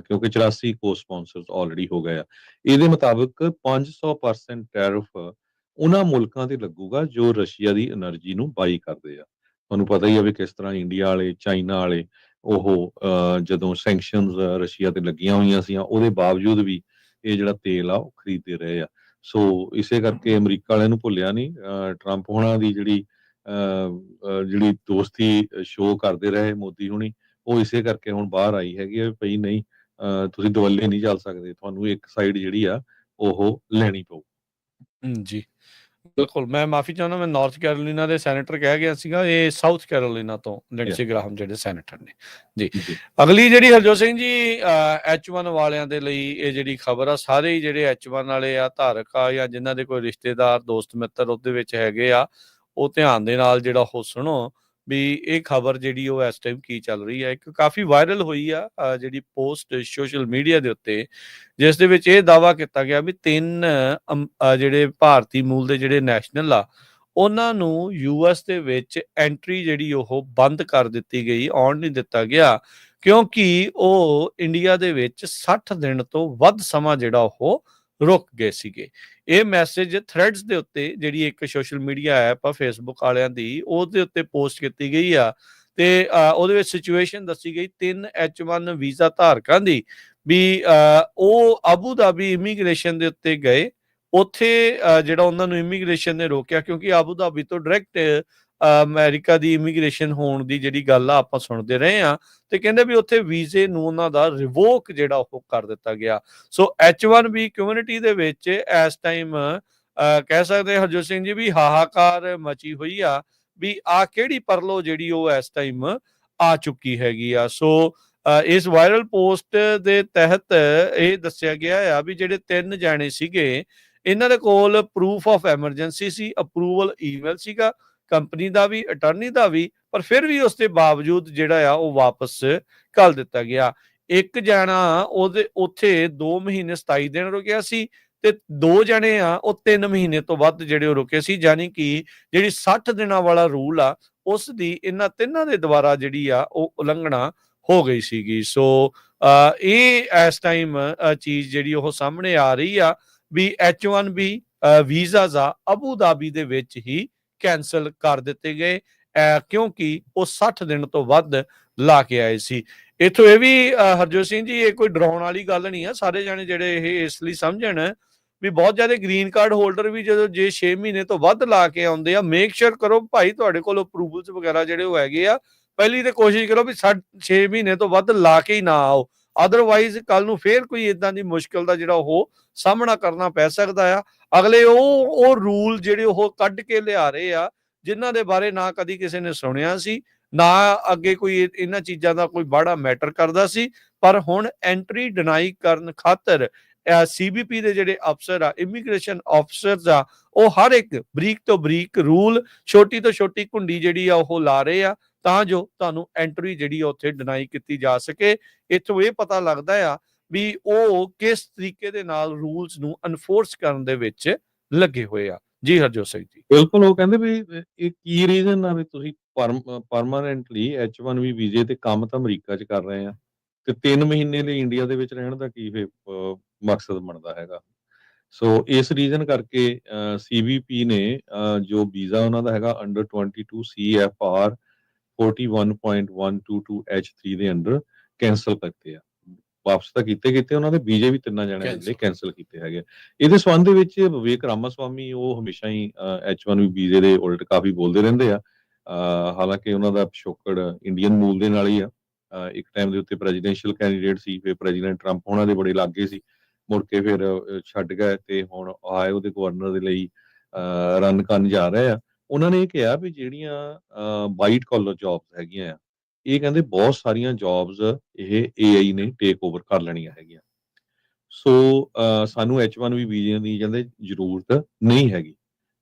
ਕਿਉਂਕਿ 84 ਕੋ ਸਪਾਂਸਰਸ ਆਲਰੇਡੀ ਹੋ ਗਏ ਆ। ਇਹਦੇ ਮੁਤਾਬਕ 500% ਟੈਰਿਫ ਉਹਨਾਂ ਮੁਲਕਾਂ ਤੇ ਲੱਗੂਗਾ ਜੋ ਰਸ਼ੀਆ ਦੀ એનર્ਜੀ ਨੂੰ ਬਾਈ ਕਰਦੇ ਆ। ਤੁਹਾਨੂੰ ਪਤਾ ਹੀ ਆ ਵੀ ਕਿਸ ਤਰ੍ਹਾਂ ਇੰਡੀਆ ਵਾਲੇ, ਚਾਈਨਾ ਵਾਲੇ ਉਹ ਜਦੋਂ ਸੈਂਕਸ਼ਨਸ ਰਸ਼ੀਆ ਤੇ ਲੱਗੀਆਂ ਹੋਈਆਂ ਸੀ ਉਹਦੇ ਬਾਵਜੂਦ ਵੀ ਇਹ ਜਿਹੜਾ ਤੇਲ ਆ ਉਹ ਖਰੀਦਦੇ ਰਹੇ ਆ। ਸੋ ਇਸੇ ਕਰਕੇ ਅਮਰੀਕਾ ਵਾਲਿਆਂ ਨੂੰ ਭੁੱਲਿਆ ਨਹੀਂ, ਟਰੰਪ ਹੋਣਾ ਦੀ ਜਿਹੜੀ ਜਿਹੜੀ ਦੋਸਤੀ ਸ਼ੋਅ ਕਰਦੇ ਰਹੇ ਮੋਦੀ ਹੁਣੀ, ਉਹ ਇਸੇ ਕਰਕੇ ਹੁਣ ਬਾਹਰ ਆਈ ਹੈਗੀ ਆ ਭਈ ਨਹੀਂ, ਤੁਸੀਂ ਦੁਵੱਲੇ ਨਹੀਂ ਚੱਲ ਸਕਦੇ, ਤੁਹਾਨੂੰ ਇੱਕ ਸਾਈਡ ਜਿਹੜੀ ਆ ਉਹ ਲੈਣੀ ਪਊ। ਜੀ ਬਿਲਕੁਲ, ਮੈਂ ਮਾਫੀ ਚਾਹੁੰਦਾ, ਮੈਂ ਨਾਰਥ ਕੈਰੋਲੀਨਾ ਦੇ ਸੈਨੇਟਰ ਕਹਿ ਗਿਆ ਸੀਗਾ, ਇਹ ਸਾਊਥ ਕੈਰੋਲੀਨਾ ਤੋਂ ਲਿੰਡਸੇ ਗ੍ਰਾਹਮ ਜਿਹੜੇ ਸੈਨੇਟਰ ਨੇ ਜੀ। ਅਗਲੀ ਜਿਹੜੀ ਹਰਜੋਤ ਸਿੰਘ ਜੀ H1 ਵਾਲਿਆਂ ਦੇ ਲਈ ਇਹ ਜਿਹੜੀ ਖਬਰ ਆ, ਸਾਰੇ ਹੀ ਜਿਹੜੇ H1 ਵਾਲੇ ਆ ਧਾਰਕ ਆ ਜਾਂ ਜਿਨ੍ਹਾਂ ਦੇ ਕੋਈ ਰਿਸ਼ਤੇਦਾਰ ਦੋਸਤ ਮਿੱਤਰ ਉਹਦੇ ਵਿੱਚ ਹੈਗੇ ਆ, ਉਹ ਧਿਆਨ ਦੇ ਨਾਲ ਜਿਹੜਾ ਉਹ ਸੁਣੋ ਵੀ ਇਹ ਖਬਰ ਜਿਹੜੀ ਉਹ ਇਸ ਟਾਈਮ ਕੀ ਚੱਲ ਰਹੀ ਹੈ। ਇੱਕ ਕਾਫੀ ਵਾਇਰਲ ਹੋਈ ਆ ਜਿਹੜੀ ਪੋਸਟ ਸੋਸ਼ਲ ਮੀਡੀਆ ਦੇ ਉੱਤੇ, ਜਿਸ ਦੇ ਵਿੱਚ ਇਹ ਦਾਅਵਾ ਕੀਤਾ ਗਿਆ ਵੀ 3 ਜਿਹੜੇ ਭਾਰਤੀ ਮੂਲ ਦੇ ਜਿਹੜੇ ਨੈਸ਼ਨਲ ਆ, ਉਹਨਾਂ ਨੂੰ US ਦੇ ਵਿੱਚ ਐਂਟਰੀ ਜਿਹੜੀ ਉਹ ਬੰਦ ਕਰ ਦਿੱਤੀ ਗਈ, ਆਉਣ ਨਹੀਂ ਦਿੱਤਾ ਗਿਆ, ਕਿਉਂਕਿ ਉਹ ਇੰਡੀਆ ਦੇ ਵਿੱਚ 60 ਦਿਨ ਤੋਂ ਵੱਧ ਸਮਾਂ ਜਿਹੜਾ ਉਹ ਰੁਕ ਗਏ ਸੀਗੇ। ਇਹ ਮੈਸੇਜ ਥ੍ਰੈਡਸ ਦੇ ਉੱਤੇ, ਜਿਹੜੀ ਇੱਕ ਸੋਸ਼ਲ ਮੀਡੀਆ ਐਪ ਆ ਫੇਸਬੁੱਕ ਵਾਲਿਆਂ ਦੀ, ਉਹਦੇ ਉੱਤੇ ਪੋਸਟ ਕੀਤੀ ਗਈ ਆ ਤੇ ਉਹਦੇ ਵਿੱਚ ਸਿਚੁਏਸ਼ਨ ਦੱਸੀ ਗਈ 3 H1 ਵੀਜ਼ਾ ਧਾਰਕਾਂ ਦੀ ਵੀ ਉਹ ਆਬੂ ਧਾਬੀ ਇਮੀਗ੍ਰੇਸ਼ਨ ਦੇ ਉੱਤੇ ਗਏ। ਉੱਥੇ ਜਿਹੜਾ ਉਹਨਾਂ ਨੂੰ ਇਮੀਗ੍ਰੇਸ਼ਨ ਨੇ ਰੋਕਿਆ, ਕਿਉਂਕਿ ਆਬੂ ਧਾਬੀ ਤੋਂ ਡਾਇਰੈਕਟ ਅਮਰੀਕਾ ਦੀ ਇਮੀਗ੍ਰੇਸ਼ਨ ਹੋਣ ਦੀ ਜਿਹੜੀ ਗੱਲ ਆ ਆਪਾਂ ਸੁਣਦੇ ਰਹੇ ਆ, ਤੇ ਕਹਿੰਦੇ ਵੀ ਉੱਥੇ ਵੀਜ਼ੇ ਨੂੰ ਉਹਨਾਂ ਦਾ ਰਿਵੋਕ ਜਿਹੜਾ ਉਹ ਕਰ ਦਿੱਤਾ ਗਿਆ। ਸੋ H1B ਕਮਿਊਨਿਟੀ ਦੇ ਵਿੱਚ ਇਸ ਟਾਈਮ ਕਹਿ ਸਕਦੇ ਹਰਜੋਤ ਸਿੰਘ ਜੀ ਵੀ ਹਾਹਾਕਾਰ ਮਚੀ ਹੋਈ ਆ ਵੀ ਆ ਕਿਹੜੀ ਪਰਲੋ ਜਿਹੜੀ ਉਹ ਇਸ ਟਾਈਮ ਆ ਚੁੱਕੀ ਹੈਗੀ ਆ। ਸੋ ਇਸ ਵਾਇਰਲ ਪੋਸਟ ਦੇ ਤਹਿਤ ਇਹ ਦੱਸਿਆ ਗਿਆ ਆ ਵੀ ਜਿਹੜੇ 3 ਜਾਣੇ ਸੀਗੇ, ਇਹਨਾਂ ਦੇ ਕੋਲ proof of emergency C, approval email ਸੀਗਾ ਕੰਪਨੀ ਦਾ ਵੀ, ਅਟਾਰਨੀ ਦਾ ਵੀ, ਪਰ ਫਿਰ ਵੀ ਉਸ ਦੇ ਬਾਵਜੂਦ ਜਿਹੜਾ ਆ ਉਹ ਵਾਪਸ ਘੱਲ ਦਿੱਤਾ ਗਿਆ। ਇੱਕ ਜਾਣਾ ਉਹਦੇ ਉੱਥੇ 2 ਮਹੀਨੇ 27 ਦਿਨ ਰੁਕਿਆ ਸੀ ਤੇ 2 ਜਣੇ ਆ ਉਹ 3 ਮਹੀਨੇ ਤੋਂ ਵੱਧ ਜਿਹੜੇ ਉਹ ਰੁਕੇ ਸੀ, ਯਾਨੀ ਕਿ ਜਿਹੜੀ 60 ਦਿਨਾਂ ਵਾਲਾ ਰੂਲ ਆ ਉਸ ਦੀ ਇਹਨਾਂ ਤਿੰਨਾਂ ਦੇ ਦੁਆਰਾ ਜਿਹੜੀ ਆ ਉਹ ਉਲੰਘਣਾ ਹੋ ਗਈ ਸੀਗੀ। ਸੋ ਇਹ ਇਸ ਟਾਈਮ ਚੀਜ਼ ਜਿਹੜੀ ਉਹ ਸਾਹਮਣੇ ਆ ਰਹੀ ਆ ਵੀ H1B ਵੀਜ਼ਾਜ਼ ਆ ਅਬੂ ਧਾਬੀ ਦੇ ਵਿੱਚ ਹੀ ਕੈਂਸਲ ਕਰ ਦਿੱਤੇ ਗਏ, ਕਿਉਂਕਿ ਉਹ 60 ਦਿਨ ਤੋਂ ਵੱਧ ਲਾ ਕੇ ਆਏ ਸੀ। ਇੱਥੋਂ ਇਹ ਵੀ ਹਰਜੋਤ ਸਿੰਘ ਜੀ, ਇਹ ਕੋਈ ਡਰਾਉਣ ਵਾਲੀ ਗੱਲ ਨਹੀਂ ਆ, ਸਾਰੇ ਜਾਣੇ ਜਿਹੜੇ ਇਹ ਇਸ ਲਈ ਸਮਝਣ ਵੀ ਬਹੁਤ ਜ਼ਿਆਦਾ ਗ੍ਰੀਨ ਕਾਰਡ ਹੋਲਡਰ ਵੀ ਜਦੋਂ ਜੇ 6 ਮਹੀਨੇ ਤੋਂ ਵੱਧ ਲਾ ਕੇ ਆਉਂਦੇ ਆ, ਮੇਕ ਸ਼ੋਰ ਕਰੋ ਭਾਈ ਤੁਹਾਡੇ ਕੋਲ ਅਪਰੂਵਲਸ ਵਗੈਰਾ ਜਿਹੜੇ ਉਹ ਹੈਗੇ ਆ, ਪਹਿਲੀ ਤੇ ਕੋਸ਼ਿਸ਼ ਕਰੋ ਵੀ 6 ਮਹੀਨੇ ਤੋਂ ਵੱਧ ਲਾ ਕੇ ਹੀ ਨਾ ਆਓ, ਅਦਰਵਾਈਜ਼ ਕੱਲ ਨੂੰ ਫੇਰ ਕੋਈ ਇਦਾਂ ਦੀ ਮੁਸ਼ਕਲ ਦਾ ਜਿਹੜਾ ਉਹ ਸਾਹਮਣਾ ਕਰਨਾ ਪੈ ਸਕਦਾ ਆ। ਅਗਲੇ ਉਹ ਰੂਲ ਜਿਹੜੇ ਉਹ ਕੱਢ ਕੇ ਲਿਆ ਰਹੇ ਆ, ਜਿਨ੍ਹਾਂ ਦੇ ਬਾਰੇ ਨਾ ਕਦੀ ਕਿਸੇ ਨੇ ਸੁਣਿਆ ਸੀ, ਨਾ ਅੱਗੇ ਕੋਈ ਇਹਨਾਂ ਚੀਜ਼ਾਂ ਦਾ ਕੋਈ ਬਾੜਾ ਮੈਟਰ ਕਰਦਾ ਸੀ, ਪਰ ਹੁਣ ਐਂਟਰੀ ਡਿਨਾਈ ਕਰਨ ਖਾਤਰ CBP ਦੇ ਜਿਹੜੇ ਅਫਸਰ ਆ, ਇਮੀਗ੍ਰੇਸ਼ਨ ਅਫਸਰਸ ਆ, ਉਹ ਹਰ ਇੱਕ ਬਰੀਕ ਤੋਂ ਬਰੀਕ ਰੂਲ, ਛੋਟੀ ਤੋਂ ਛੋਟੀ ਕੁੰਡੀ ਜਿਹੜੀ ਆ ਉਹ ਲਾ ਰਹੇ ਆ, ਤਾਂ ਜੋ ਤੁਹਾਨੂੰ ਐਂਟਰੀ ਜਿਹੜੀ ਉੱਥੇ ਡਿਨਾਈ ਕੀਤੀ ਜਾ ਸਕੇ। ਇੱਥੋਂ ਇਹ ਪਤਾ ਲੱਗਦਾ ਆ ਵੀ ਉਹ ਕਿਸ ਤਰੀਕੇ ਦੇ ਨਾਲ ਰੂਲਸ ਨੂੰ ਅਨਫੋਰਸ ਕਰਨ ਦੇ ਵਿੱਚ ਲੱਗੇ ਹੋਏ ਆ। ਜੀ ਹਰਜੋਤ ਸਿੰਘ ਜੀ। ਬਿਲਕੁਲ, ਉਹ ਕਹਿੰਦੇ ਵੀ ਇਹ ਕੀ ਰੀਜ਼ਨ ਆ ਵੀ ਤੁਸੀਂ ਪਰਮਾਨੈਂਟਲੀ H1B ਵੀਜ਼ੇ ਤੇ ਕੰਮ ਤਾਂ ਅਮਰੀਕਾ 'ਚ ਕਰ ਰਹੇ ਆ ਤੇ 3 ਮਹੀਨੇ ਲਈ ਇੰਡੀਆ ਦੇ ਵਿੱਚ ਰਹਿਣ ਦਾ ਕੀ ਮਕਸਦ ਬਣਦਾ ਹੈਗਾ। ਸੋ ਇਸ ਰੀਜ਼ਨ ਕਰਕੇ CBP ਨੇ ਜੋ ਵੀਜ਼ਾ ਉਹਨਾਂ ਦਾ ਹੈਗਾ ਅੰਡਰ 22 CFR 41.122 H3 ਦੇ ਅੰਡਰ ਕੈਂਸਲ ਕਰਤੇ ਆ। ਵਾਪਸ ਤਾਂ ਕੀਤੇ ਉਹਨਾਂ ਦੇ ਵੀਜ਼ੇ ਵੀ 3 ਜਣਿਆਂ ਦੇ ਕੈਂਸਲ ਕੀਤੇ ਹੈਗੇ। ਇਹਦੇ ਸੰਬੰਧ ਦੇ ਵਿੱਚ ਵਿਵੇਕ ਰਾਮਾਸਵਾਮੀ ਉਹ ਹਮੇਸ਼ਾ ਹੀ H1B ਵੀਜ਼ੇ ਦੇ ਉਲਟ ਕਾਫੀ ਬੋਲਦੇ ਰਹਿੰਦੇ ਆ। ਹਾਲਾਂਕਿ ਉਹਨਾਂ ਦਾ ਪਿਛੋਕੜ ਇੰਡੀਅਨ ਮੂਲ ਦੇ ਨਾਲ ਹੀ ਆ। ਇੱਕ ਟਾਈਮ ਦੇ ਉੱਤੇ ਪ੍ਰੈਜ਼ੀਡੈਂਸ਼ੀਅਲ ਕੈਂਡੀਡੇਟ ਸੀ, ਫਿਰ ਪ੍ਰੈਜ਼ੀਡੈਂਟ ਟਰੰਪ ਉਹਨਾਂ ਦੇ ਬੜੇ ਲਾਗੇ ਸੀ, ਮੁੜ ਕੇ ਫਿਰ ਛੱਡ ਗਏ ਤੇ ਹੁਣ ਆਇਓ ਦੇ ਗਵਰਨਰ ਦੇ ਲਈ ਰਨ ਕਰਨ ਜਾ ਰਹੇ ਆ। ਉਹਨਾਂ ਨੇ ਇਹ ਕਿਹਾ ਵੀ ਜਿਹੜੀਆਂ ਵਾਈਟ ਕਾਲਰ ਜੌਬਸ ਹੈਗੀਆਂ ਆ, ਇਹ ਕਹਿੰਦੇ ਬਹੁਤ ਸਾਰੀਆਂ ਜੌਬਸ ਇਹ AI ਨੇ ਟੇਕ ਓਵਰ ਕਰ ਲੈਣੀਆਂ ਹੈਗੀਆਂ। ਸੋ ਸਾਨੂੰ H1B ਵੀਜ਼ੇ ਦੀ ਕਹਿੰਦੇ ਜ਼ਰੂਰਤ ਨਹੀਂ ਹੈਗੀ।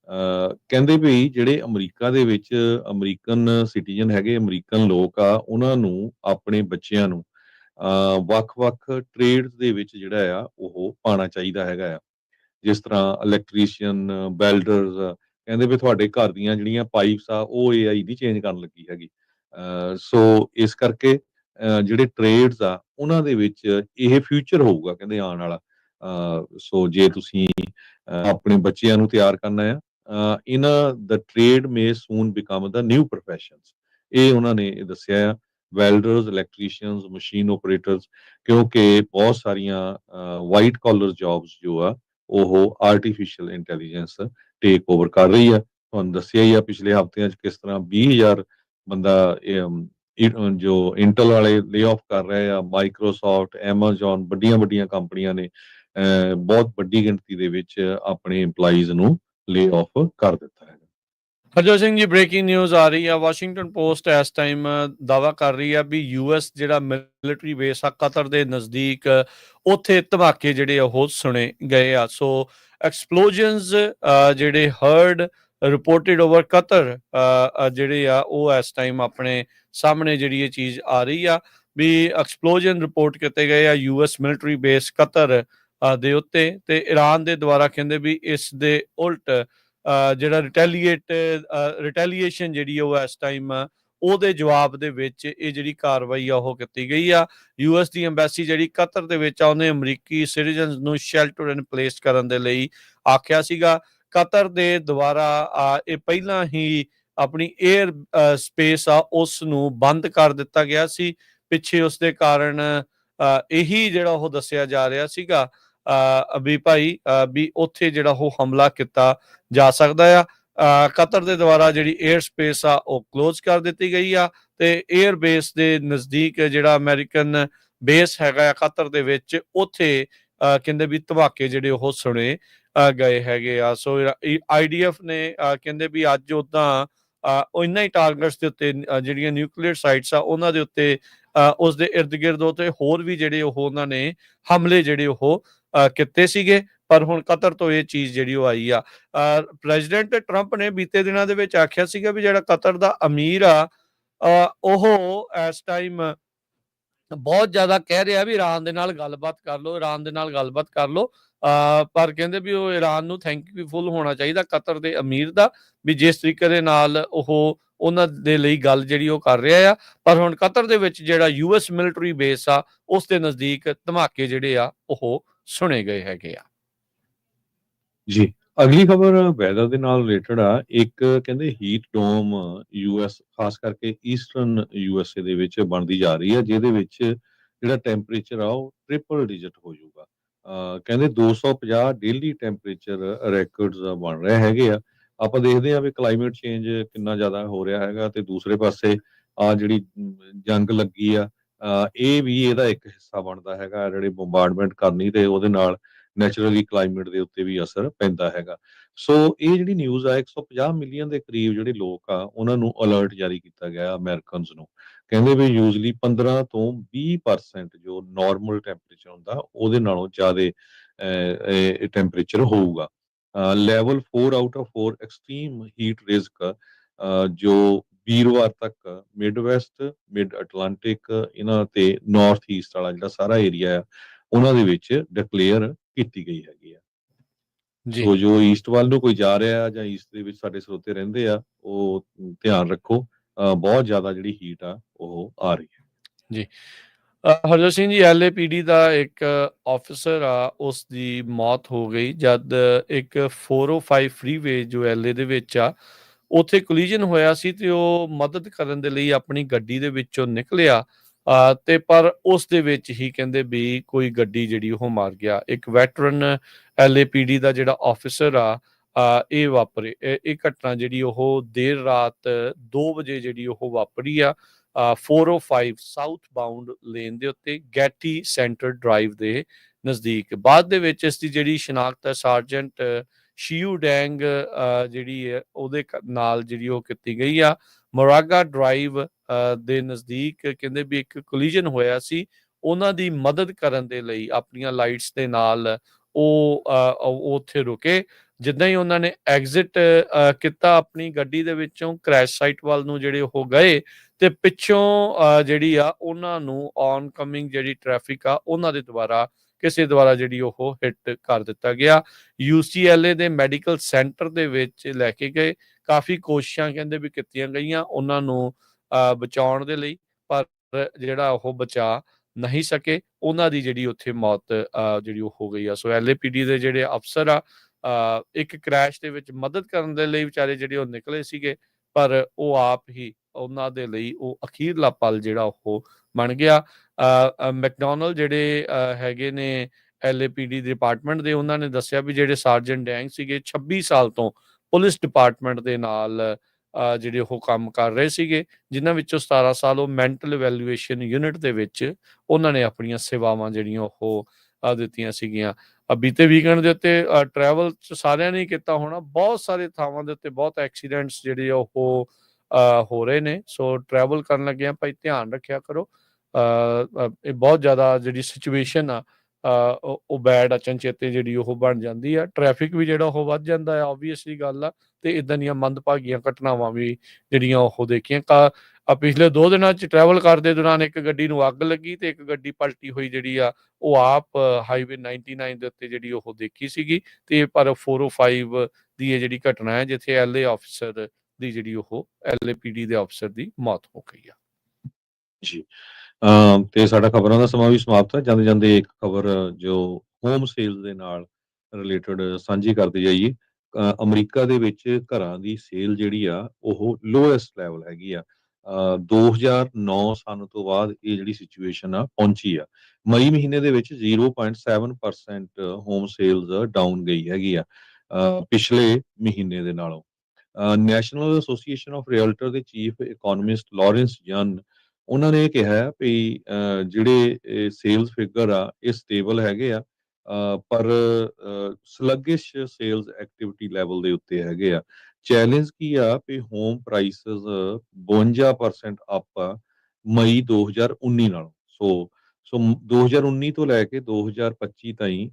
ਕਹਿੰਦੇ ਵੀ ਜਿਹੜੇ ਅਮਰੀਕਾ ਦੇ ਵਿੱਚ ਅਮਰੀਕਨ ਸਿਟੀਜ਼ਨ ਹੈਗੇ, ਅਮਰੀਕਨ ਲੋਕ ਆ, ਉਹਨਾਂ ਨੂੰ ਆਪਣੇ ਬੱਚਿਆਂ ਨੂੰ ਵੱਖ-ਵੱਖ ਟ੍ਰੇਡਸ ਦੇ ਵਿੱਚ ਜਿਹੜਾ ਆ ਉਹ ਪਾਉਣਾ ਚਾਹੀਦਾ ਹੈਗਾ ਆ। ਜਿਸ ਤਰ੍ਹਾਂ ਇਲੈਕਟ੍ਰੀਸ਼ੀਅਨ, ਵੈਲਡਰਸ, ਕਹਿੰਦੇ ਵੀ ਤੁਹਾਡੇ ਘਰ ਦੀਆਂ ਜਿਹੜੀਆਂ ਪਾਈਪਸ ਆ ਉਹ AI ਦੀ ਚੇਂਜ ਕਰਨ ਲੱਗੀ ਹੈਗੀ। ਸੋ ਇਸ ਕਰਕੇ ਜਿਹੜੇ ਟ੍ਰੇਡਸ ਆ ਉਹਨਾਂ ਦੇ ਵਿੱਚ ਇਹ ਫਿਊਚਰ ਹੋਊਗਾ ਕਹਿੰਦੇ ਆਉਣ ਵਾਲਾ। ਸੋ ਜੇ ਤੁਸੀਂ ਆਪਣੇ ਬੱਚਿਆਂ ਨੂੰ ਤਿਆਰ ਕਰਨਾ ਆ, ਇਹਨਾਂ ਦਾ ਟ੍ਰੇਡ ਮੇ ਸੂਨ ਬਿਕਮ ਦਾ ਨਿਊ ਪ੍ਰੋਫੈਸ਼ਨਸ, ਇਹ ਉਹਨਾਂ ਨੇ ਦੱਸਿਆ ਆ। ਵੈਲਡਰਸ, ਇਲੈਕਟ੍ਰੀਸ਼ੀਅਨਸ, ਮਸ਼ੀਨ ਆਪਰੇਟਰਸ, ਕਿਉਂਕਿ ਬਹੁਤ ਸਾਰੀਆਂ ਵਾਈਟ ਕਾਲਰ ਜੌਬਸ ਜੋ ਆ ਉਹ ਆਰਟੀਫਿਸ਼ੀਅਲ ਇੰਟੈਲੀਜੈਂਸ ਟੇਕ ਓਵਰ ਕਰ ਰਹੀ ਆ। ਤੁਹਾਨੂੰ ਦੱਸਿਆ ਹੀ ਆ ਪਿਛਲੇ ਹਫ਼ਤਿਆਂ 'ਚ ਕਿਸ ਤਰ੍ਹਾਂ 20,000 ਬੰਦਾ ਜੋ ਇੰਟਲ ਵਾਲੇ ਲੇ ਆਫ ਕਰ ਰਹੇ ਆ, ਮਾਈਕਰੋਸਾਫਟ, ਐਮਾਜ਼ੋਨ, ਵੱਡੀਆਂ ਕੰਪਨੀਆਂ ਨੇ ਬਹੁਤ ਵੱਡੀ ਗਿਣਤੀ ਦੇ ਵਿੱਚ ਆਪਣੇ EMPLOYEES ਨੂੰ ਲੇ ਆਫ ਕਰ ਦਿੱਤਾ ਹੈ। ਹਰਜੋਤ ਸਿੰਘ ਜੀ, ਬ੍ਰੇਕਿੰਗ ਨਿਊਜ਼ ਆ ਰਹੀ ਆ। ਵਾਸ਼ਿੰਗਟਨ ਪੋਸਟ ਇਸ ਟਾਈਮ ਦਾਅਵਾ ਕਰ ਰਹੀ ਆ ਵੀ US ਜਿਹੜਾ ਮਿਲਟਰੀ ਬੇਸ ਆ ਕਤਰ ਦੇ ਨਜ਼ਦੀਕ, ਉੱਥੇ ਧਮਾਕੇ ਜਿਹੜੇ ਉਹ ਸੁਣੇ ਗਏ ਆ। ਸੋ ਐਕਸਪਲੋਜਨਸ ਜਿਹੜੇ ਹਰਡ ਰਿਪੋਰਟਡ ਓਵਰ ਕਤਰ ਜਿਹੜੇ ਆ ਉਹ ਇਸ ਟਾਈਮ ਆਪਣੇ ਸਾਹਮਣੇ ਜਿਹੜੀ ਇਹ ਚੀਜ਼ ਆ ਰਹੀ ਆ ਵੀ ਐਕਸਪਲੋਜਨ ਰਿਪੋਰਟ ਕੀਤੇ ਗਏ ਆ US ਮਿਲਟਰੀ ਬੇਸ ਕਤਰ ਦੇ ਉੱਤੇ, ਤੇ ਈਰਾਨ ਦੇ ਦੁਆਰਾ ਕਹਿੰਦੇ ਵੀ ਇਸ ਦੇ ਉਲਟ ਜਿਹੜਾ ਰਿਟੈਲੀਏਸ਼ਨ ਜਿਹੜੀ ਉਹ ਇਸ ਟਾਈਮ ਉਹਦੇ ਜਵਾਬ ਦੇ ਵਿੱਚ ਇਹ ਜਿਹੜੀ ਕਾਰਵਾਈ ਆ ਉਹ ਕੀਤੀ ਗਈ ਆ। US ਦੀ ਐਮਬੈਸੀ ਜਿਹੜੀ ਕਤਰ ਦੇ ਵਿੱਚ ਆ ਉਹਨੇ ਅਮਰੀਕੀ ਸਿਟੀਜ਼ਨਸ ਨੂੰ ਸ਼ੈਲਟਰ ਐਂਡ ਪਲੇਸ ਕਰਨ ਦੇ ਲਈ ਆਖਿਆ ਸੀਗਾ। ਕਤਰ ਦੇ ਦੁਆਰਾ ਇਹ ਪਹਿਲਾਂ ਹੀ ਆਪਣੀ 에ਅਰ ਸਪੇਸ ਆ ਉਸ ਨੂੰ ਬੰਦ ਕਰ ਦਿੱਤਾ ਗਿਆ ਸੀ ਪਿੱਛੇ। ਉਸ ਦੇ ਕਾਰਨ ਇਹੀ ਜਿਹੜਾ ਉਹ ਦੱਸਿਆ ਜਾ ਰਿਹਾ ਸੀਗਾ ਵੀ ਭਾਈ ਵੀ ਉੱਥੇ ਜਿਹੜਾ ਉਹ ਹਮਲਾ ਕੀਤਾ ਜਾ ਸਕਦਾ ਆ। ਕਤਰ ਦੇ ਦੁਆਰਾ ਜਿਹੜੀ 에ਅਰ ਸਪੇਸ ਆ ਉਹ ਕਲੋਜ਼ ਕਰ ਦਿੱਤੀ ਗਈ ਆ, ਤੇ 에ਅਰ ਬੇਸ ਦੇ ਨਜ਼ਦੀਕ ਜਿਹੜਾ ਅਮਰੀਕਨ ਬੇਸ ਹੈਗਾ ਆ ਕਤਰ ਦੇ ਵਿੱਚ, ਉੱਥੇ ਕਹਿੰਦੇ ਵੀ ਧਮਾਕੇ ਜਿਹੜੇ ਉਹ ਸੁਣੇ ਗਏ ਹੈਗੇ ਆ। ਸੋ IDF ਨੇ ਕਹਿੰਦੇ ਵੀ ਅੱਜ ਉੱਦਾਂ ਉਹਨਾਂ ਹੀ ਟਾਰਗੇਟਸ ਦੇ ਉੱਤੇ ਜਿਹੜੀਆਂ ਨਿਊਕਲੀਅਰ ਸਾਈਟਸ ਆ ਉਹਨਾਂ ਦੇ ਉੱਤੇ ਉਸ ਦੇ ਇਰਦ ਗਿਰਦ ਉੱਤੇ ਹੋਰ ਵੀ ਜਿਹੜੇ ਉਹ ਉਹਨਾਂ ਨੇ ਹਮਲੇ ਜਿਹੜੇ ਉਹ ਕੀਤੇ ਸੀਗੇ। ਪਰ ਹੁਣ ਕਤਰ ਤੋਂ ਇਹ ਚੀਜ਼ ਜਿਹੜੀ ਉਹ ਆਈ ਆ। ਪ੍ਰੈਜ਼ੀਡੈਂਟ ਟਰੰਪ ਨੇ ਬੀਤੇ ਦਿਨਾਂ ਦੇ ਵਿੱਚ ਆਖਿਆ ਸੀਗਾ ਵੀ ਜਿਹੜਾ ਕਤਰ ਦਾ ਅਮੀਰ ਆ ਉਹ ਇਸ ਟਾਈਮ ਬਹੁਤ ਜ਼ਿਆਦਾ ਕਹਿ ਰਿਹਾ ਵੀ ਈਰਾਨ ਦੇ ਨਾਲ ਗੱਲਬਾਤ ਕਰ ਲਓ, ਈਰਾਨ ਦੇ ਨਾਲ ਗੱਲਬਾਤ ਕਰ ਲਓ। ਪਰ ਕਹਿੰਦੇ ਵੀ ਉਹ ਈਰਾਨ ਨੂੰ ਥੈਂਕਫੁਲ ਹੋਣਾ ਚਾਹੀਦਾ ਕਤਰ ਦੇ ਅਮੀਰ ਦਾ, ਵੀ ਜਿਸ ਤਰੀਕੇ ਦੇ ਨਾਲ ਉਹ ਉਹਨਾਂ ਦੇ ਲਈ ਗੱਲ ਜਿਹੜੀ ਉਹ ਕਰ ਰਿਹਾ ਆ। ਪਰ ਹੁਣ ਕਤਰ ਦੇ ਵਿੱਚ ਜਿਹੜਾ US ਮਿਲਟਰੀ ਬੇਸ ਆ ਉਸ ਦੇ ਨਜ਼ਦੀਕ ਧਮਾਕੇ ਜਿਹੜੇ ਆ ਉਹ ਸੁਣੇ ਗਏ ਹੈਗੇ ਆ। ਜੀ, ਅਗਲੀ ਖਬਰ ਵੈਦਰ ਦੇ ਨਾਲ ਰਿਲੇਟਡ ਆ। ਇੱਕ ਕਹਿੰਦੇ ਹੀਟ ਡੋਮ US ਖਾਸ ਕਰਕੇ ਈਸਟਰਨ USA ਦੇ ਵਿੱਚ ਬਣਦੀ ਜਾ ਰਹੀ ਆ, ਜਿਹਦੇ ਵਿੱਚ ਜਿਹੜਾ ਟੈਂਪਰੇਚਰ ਆ ਉਹ ਟ੍ਰਿਪਲ ਡਿਜਿਟ ਹੋ ਜਾਊਗਾ। ਕਹਿੰਦੇ 250 ਡੇਲੀ ਟੈਂਪਰੇਚਰ ਰੈਕੋਰਡਸ ਬਣ ਰਹੇ ਹੈਗੇ ਆ। ਆਪਾਂ ਦੇਖਦੇ ਆ ਵੀ ਕਲਾਈਮੇਟ ਚੇਂਜ ਕਿੰਨਾ ਜ਼ਿਆਦਾ ਹੋ ਰਿਹਾ ਹੈਗਾ, ਤੇ ਦੂਸਰੇ ਪਾਸੇ ਆ ਜਿਹੜੀ ਜੰਗ ਲੱਗੀ ਆ ਇਹ ਵੀ ਇਹਦਾ ਇੱਕ ਹਿੱਸਾ ਬਣਦਾ ਹੈਗਾ। ਜਿਹੜੇ ਬੰਬਾਰਡਮੈਂਟ ਕਰਨੀ ਤੇ ਉਹਦੇ ਨਾਲ ਨੈਚੁਰਲੀ ਕਲਾਈਮੇਟ ਦੇ ਉੱਤੇ ਵੀ ਅਸਰ ਪੈਂਦਾ ਹੈਗਾ। ਸੋ ਇਹ ਜਿਹੜੀ ਨਿਊਜ਼ ਆ 150 ਮਿਲੀਅਨ ਦੇ ਕਰੀਬ ਜਿਹੜੇ ਲੋਕ ਆ ਉਹਨਾਂ ਨੂੰ ਅਲਰਟ ਜਾਰੀ ਕੀਤਾ ਗਿਆ ਅਮਰੀਕਨਸ ਨੂੰ। ਕਹਿੰਦੇ ਵੀ ਯੂਜ਼ਲੀ 15 ਤੋਂ 20% ਜੋ ਨਾਰਮਲ ਟੈਂਪਰੇਚਰ ਹੁੰਦਾ ਉਹਦੇ ਨਾਲੋਂ ਜ਼ਿਆਦਾ ਟੈਂਪਰੇਚਰ ਹੋਊਗਾ। Level 4 out of 4 extreme heat risk ਜੋ ਵੀਰਵਾਰ ਤੱਕ ਮਿਡ ਵੈਸਟ, ਮਿਡ ਅਟਲਾਂਟਿਕ ਇਹਨਾਂ ਤੇ ਨਾਰਥ ਈਸਟ ਵਾਲਾ ਜਿਹੜਾ ਸਾਰਾ ਏਰੀਆ ਆ ਉਹਨਾਂ ਦੇ ਵਿੱਚ ਡਿਕਲੇਅਰ ਕੀਤੀ ਗਈ ਹੈਗੀ ਆ। ਸੋ ਜੋ ਈਸਟ ਵੱਲ ਨੂੰ ਕੋਈ ਜਾ ਰਿਹਾ ਜਾਂ ਈਸਟ ਦੇ ਵਿੱਚ ਸਾਡੇ ਸਰੋਤੇ ਰਹਿੰਦੇ ਆ ਉਹ ਧਿਆਨ ਰੱਖੋ, ਬਹੁਤ ਜ਼ਿਆਦਾ ਜਿਹੜੀ ਹੀਟ ਆ ਉਹ ਆ ਰਹੀ ਹੈ। ਜੀ, ਹਰਜੋਤ ਸਿੰਘ ਜੀ, LAPD ਦਾ ਇੱਕ ਆਫਿਸਰ ਆ ਉਸ ਦੀ ਮੌਤ ਹੋ ਗਈ ਜਦ ਇੱਕ 405 ਫਰੀਵੇ ਜੋ LA ਦੇ ਵਿੱਚ ਆ ਉੱਥੇ ਕੋਲੀਜਨ ਹੋਇਆ ਸੀ, ਤੇ ਉਹ ਮਦਦ ਕਰਨ ਦੇ ਲਈ ਆਪਣੀ ਗੱਡੀ ਦੇ ਵਿੱਚੋਂ ਨਿਕਲਿਆ ਤੇ ਪਰ ਉਸ ਦੇ ਵਿੱਚ ਹੀ ਕਹਿੰਦੇ ਵੀ ਕੋਈ ਗੱਡੀ ਜਿਹੜੀ ਉਹ ਮਾਰ ਗਿਆ। ਇੱਕ ਵੈਟਰਨ LAPD ਦਾ ਜਿਹੜਾ ਆਫਿਸਰ ਆ ਇਹ ਵਾਪਰੇ ਇਹ ਘਟਨਾ ਜਿਹੜੀ ਉਹ ਦੇਰ ਰਾਤ 2 ਵਜੇ ਜਿਹੜੀ ਉਹ ਵਾਪਰੀ ਆ 405 ਸਾਊਥ ਬਾਉਂਡ ਲੇਨ ਦੇ ਉੱਤੇ ਗੈਟੀ ਸੈਂਟਰ ਡਰਾਈਵ ਦੇ ਨਜ਼ਦੀਕ। ਬਾਅਦ ਦੇ ਵਿੱਚ ਇਸ ਦੀ ਜਿਹੜੀ ਸ਼ਨਾਖਤ ਹੈ ਸਾਰਜੈਂਟ ਸ਼ੀਯੂ ਡੈਂਗ ਜਿਹੜੀ ਹੈ ਉਹਦੇ ਨਾਲ ਜਿਹੜੀ ਉਹ ਕੀਤੀ ਗਈ ਆ। ਮੋਰਾਗਾ ਡਰਾਈਵ ਦੇ ਨਜ਼ਦੀਕ ਕਹਿੰਦੇ ਵੀ ਇੱਕ ਕੋਲੀਜਨ ਹੋਇਆ ਸੀ, ਉਹਨਾਂ ਦੀ ਮਦਦ ਕਰਨ ਦੇ ਲਈ ਆਪਣੀਆਂ ਲਾਈਟਸ ਦੇ ਨਾਲ ਉਹ ਉੱਥੇ ਰੁਕੇ। ਜਿੱਦਾਂ ਹੀ ਉਹਨਾਂ ਨੇ ਐਗਜ਼ਿਟ ਕੀਤਾ ਆਪਣੀ ਗੱਡੀ ਦੇ ਵਿੱਚੋਂ, ਕ੍ਰੈਸ਼ ਸਾਈਟ ਵੱਲ ਨੂੰ ਜਿਹੜੇ ਉਹ ਗਏ ਤੇ ਪਿੱਛੋਂ ਜਿਹੜੀ ਆ ਉਹਨਾਂ ਨੂੰ ਔਨ ਕਮਿੰਗ ਜਿਹੜੀ ਟ੍ਰੈਫਿਕ ਆ ਉਹਨਾਂ ਦੇ ਦੁਆਰਾ ਕਿਸੇ ਦੁਆਰਾ ਜਿਹੜੀ ਉਹ ਹਿੱਟ ਕਰ ਦਿੱਤਾ ਗਿਆ। UCLA ਦੇ ਮੈਡੀਕਲ ਸੈਂਟਰ ਦੇ ਵਿੱਚ ਲੈ ਕੇ ਗਏ, ਕਾਫੀ ਕੋਸ਼ਿਸ਼ਾਂ ਕਹਿੰਦੇ ਵੀ ਕੀਤੀਆਂ ਗਈਆਂ ਉਹਨਾਂ ਨੂੰ ਬਚਾਉਣ ਦੇ ਲਈ, ਪਰ ਜਿਹੜਾ ਉਹ ਬਚਾ ਨਹੀਂ ਸਕੇ। ਉਹਨਾਂ ਦੀ ਜਿਹੜੀ ਉੱਥੇ ਮੌਤ ਜਿਹੜੀ ਉਹ ਹੋ ਗਈ ਆ। ਸੋ LAPD ਦੇ ਜਿਹੜੇ ਅਫਸਰ ਆ ਇੱਕ ਕ੍ਰੈਸ਼ ਦੇ ਵਿੱਚ ਮਦਦ ਕਰਨ ਦੇ ਲਈ ਵਿਚਾਰੇ ਜਿਹੜੇ ਉਹ ਨਿਕਲੇ ਸੀਗੇ, ਪਰ ਉਹ ਆਪ ਹੀ ਉਹਨਾਂ ਦੇ ਲਈ ਉਹ ਅਖੀਰਲਾ ਪਲ ਜਿਹੜਾ ਉਹ ਬਣ ਗਿਆ। ਮੈਕਡੋਨਲ ਜਿਹੜੇ ਹੈਗੇ ਨੇ LAPD ਡਿਪਾਰਟਮੈਂਟ ਦੇ, ਉਹਨਾਂ ਨੇ ਦੱਸਿਆ ਵੀ ਜਿਹੜੇ ਸਾਰਜੈਂਟ ਡੈਂਗ ਸੀਗੇ 26 ਸਾਲ ਤੋਂ ਪੁਲਿਸ ਡਿਪਾਰਟਮੈਂਟ ਦੇ ਨਾਲ ਜਿਹੜੇ ਉਹ ਕੰਮ ਕਰ ਰਹੇ ਸੀਗੇ, ਜਿਨ੍ਹਾਂ ਵਿੱਚੋਂ 17 ਸਾਲ ਉਹ ਮੈਂਟਲ ਇਵੈਲੂਏਸ਼ਨ ਯੂਨਿਟ ਦੇ ਵਿੱਚ ਉਹਨਾਂ ਨੇ ਆਪਣੀਆਂ ਸੇਵਾਵਾਂ ਜਿਹੜੀਆਂ ਉਹ ਦਿੱਤੀਆਂ ਸੀਗੀਆਂ। ਬੀਤੇ ਵੀਕਐਂਡ ਦੇ ਉੱਤੇ ਟਰੈਵਲ 'ਚ ਸਾਰਿਆਂ ਨੇ ਹੀ ਕੀਤਾ ਹੋਣਾ, ਬਹੁਤ ਸਾਰੇ ਥਾਵਾਂ ਦੇ ਉੱਤੇ ਬਹੁਤ ਐਕਸੀਡੈਂਟਸ ਜਿਹੜੇ ਉਹ ਹੋ ਰਹੇ ਨੇ। ਸੋ ਟਰੈਵਲ ਕਰਨ ਲੱਗਿਆਂ ਭਾਈ ਧਿਆਨ ਰੱਖਿਆ ਕਰੋ। ਇਹ ਬਹੁਤ ਜ਼ਿਆਦਾ ਜਿਹੜੀ ਸਿਚੁਏਸ਼ਨ ਆ ਉਹ ਬੈਡ ਅਚਨਚੇਤੇ ਜਿਹੜੀ ਉਹ ਬਣ ਜਾਂਦੀ ਆ। ਟ੍ਰੈਫਿਕ ਵੀ ਜਿਹੜਾ ਉਹ ਵੱਧ ਜਾਂਦਾ ਆ, ਓਬਵੀਅਸਲੀ ਗੱਲ ਆ। ਤੇ ਇੱਦਾਂ ਦੀਆਂ ਮੰਦਭਾਗੀਆਂ ਘਟਨਾਵਾਂ ਵੀ ਜਿਹੜੀਆਂ ਉਹ ਦੇਖੀਆਂ। ਪਿਛਲੇ 2 ਦਿਨਾਂ 'ਚ ਟਰੈਵਲ ਕਰਦੇ ਦੌਰਾਨ ਇੱਕ ਗੱਡੀ ਨੂੰ ਅੱਗ ਲੱਗੀ ਤੇ ਇੱਕ ਗੱਡੀ ਪਲਟੀ ਹੋਈ ਜਿਹੜੀ ਆ ਉਹ ਆਪ ਹਾਈਵੇ 99 ਦੇ ਉੱਤੇ ਜਿਹੜੀ ਉਹ ਦੇਖੀ ਸੀਗੀ। ਤੇ ਪਰ 405 ਦੀ ਇਹ ਜਿਹੜੀ ਘਟਨਾ ਹੈ, ਜਿੱਥੇ LA ਆਫਿਸਰ ਦੀ ਜਿਹੜੀ ਉਹ LAPD ਦੇ ਅਫਸਰ ਦੀ ਮੌਤ ਹੋ ਗਈ ਆ। ਜੀ। ਤੇ ਸਾਡਾ ਖਬਰਾਂ ਦਾ ਸਮਾਂ ਵੀ ਸਮਾਪਤ ਹੈ। ਜਾਂਦੇ ਜਾਂਦੇ ਇੱਕ ਖਬਰ ਜੋ ਹੋਮ ਸੇਲਸ ਦੇ ਨਾਲ ਰਿਲੇਟਡ ਸਾਂਝੀ ਕਰਦੇ ਜਾਈਏ। ਅਮਰੀਕਾ ਦੇ ਵਿੱਚ ਘਰਾਂ ਦੀ ਸੇਲ ਜਿਹੜੀ ਆ ਉਹ ਲੋਐਸਟ ਲੈਵਲ ਹੈਗੀ ਆ। 2009 ਸਨ ਤੋਂ ਬਾਅਦ ਇਹ ਜਿਹੜੀ ਸਿਚੁਏਸ਼ਨ ਆ ਪਹੁੰਚੀ ਆ। ਮਈ ਮਹੀਨੇ ਦੇ ਵਿੱਚ 0.7% ਹੋਮ ਸੇਲਸ ਡਾਊਨ ਗਈ ਹੈਗੀ ਆ ਪਿਛਲੇ ਮਹੀਨੇ ਦੇ ਨਾਲੋਂ। ਨੈਸ਼ਨਲ ਐਸੋਸੀਏਸ਼ਨ ਆਫ ਰੀਅਲਟਰ ਦੇ ਚੀਫ ਇਕੋਨੋਮਿਸਟ ਲਾਰੈਂਸ ਯਨ ਉਹਨਾਂ ਨੇ ਕਿਹਾ ਵੀ ਜਿਹੜੇ ਸੇਲਸ ਫਿਗਰ ਆ ਇਹ ਸਟੇਬਲ ਹੈਗੇ ਆ, ਪਰ ਸਲੱਗਿਸ਼ ਸੇਲਸ ਐਕਟੀਵਿਟੀ ਲੈਵਲ ਦੇ ਉੱਤੇ ਹੈਗੇ ਆ। ਚੈਲੰਜ ਕੀ ਆ ਵੀ ਹੋਮ ਪ੍ਰਾਈਸਸ 52% ਅਪ ਆ ਮਈ 2019 ਨਾਲੋਂ। ਸੋ 2019 ਤੋਂ ਲੈ ਕੇ 2025 ਤਾਈਂ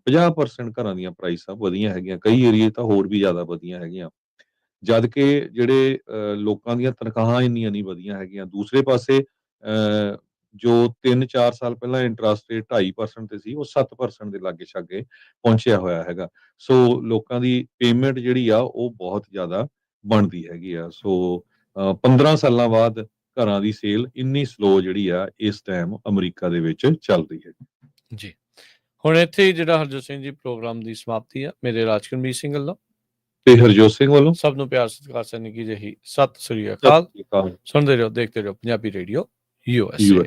50% ਘਰਾਂ ਦੀਆਂ ਪ੍ਰਾਈਸਾਂ ਵਧੀਆਂ ਹੈਗੀਆਂ। ਕਈ ਏਰੀਏ ਤਾਂ ਹੋਰ ਵੀ ਜ਼ਿਆਦਾ ਵਧੀਆਂ ਹੈਗੀਆਂ, ਜਦ ਕਿ ਜਿਹੜੇ ਲੋਕਾਂ ਦੀਆਂ ਤਨਖਾਹਾਂ ਇੰਨੀਆਂ ਨਹੀਂ ਵਧੀਆਂ ਹੈਗੀਆਂ। ਦੂਸਰੇ ਪਾਸੇ ਜੋ 3-4 ਸਾਲ ਪਹਿਲਾਂ ਇੰਟਰਸਟ ਰੇਟ 2.5% ਤੇ ਸੀ, ਉਹ 7% ਦੇ ਲਾਗੇ ਛਾਗੇ ਪਹੁੰਚਿਆ ਹੋਇਆ ਹੈਗਾ। ਸੋ ਲੋਕਾਂ ਦੀ ਪੇਮੈਂਟ ਜਿਹੜੀ ਆ ਉਹ ਬਹੁਤ ਜ਼ਿਆਦਾ ਬਣਦੀ ਹੈਗੀ ਆ। ਸੋ 15 ਸਾਲਾਂ ਬਾਅਦ ਘਰਾਂ ਦੀ ਸੇਲ ਇੰਨੀ ਸਲੋ ਜਿਹੜੀ ਆ ਇਸ ਟਾਈਮ ਅਮਰੀਕਾ ਦੇ ਵਿੱਚ ਚੱਲ ਰਹੀ ਹੈ। ਜੀ, ਹੁਣ ਇੱਥੇ ਹੀ ਜਿਹੜਾ ਹਰਜੋਤ ਸਿੰਘ ਜੀ ਪ੍ਰੋਗਰਾਮ ਦੀ ਸਮਾਪਤੀ ਆ। ਮੇਰੇ ਰਾਜਕਨਵੀਰ ਸਿੰਘ ਵੱਲੋਂ ਤੇ ਹਰਜੋਤ ਸਿੰਘ ਵੱਲੋਂ ਸਭ ਨੂੰ ਪਿਆਰ ਸਤਿਕਾਰ ਸਨ ਕੀ ਜਿਹੀ ਸਤਿ ਸ੍ਰੀ ਅਕਾਲ। ਸੁਣਦੇ ਰਹੋ, ਦੇਖਦੇ ਰਹੋ ਪੰਜਾਬੀ ਰੇਡੀਓ USA।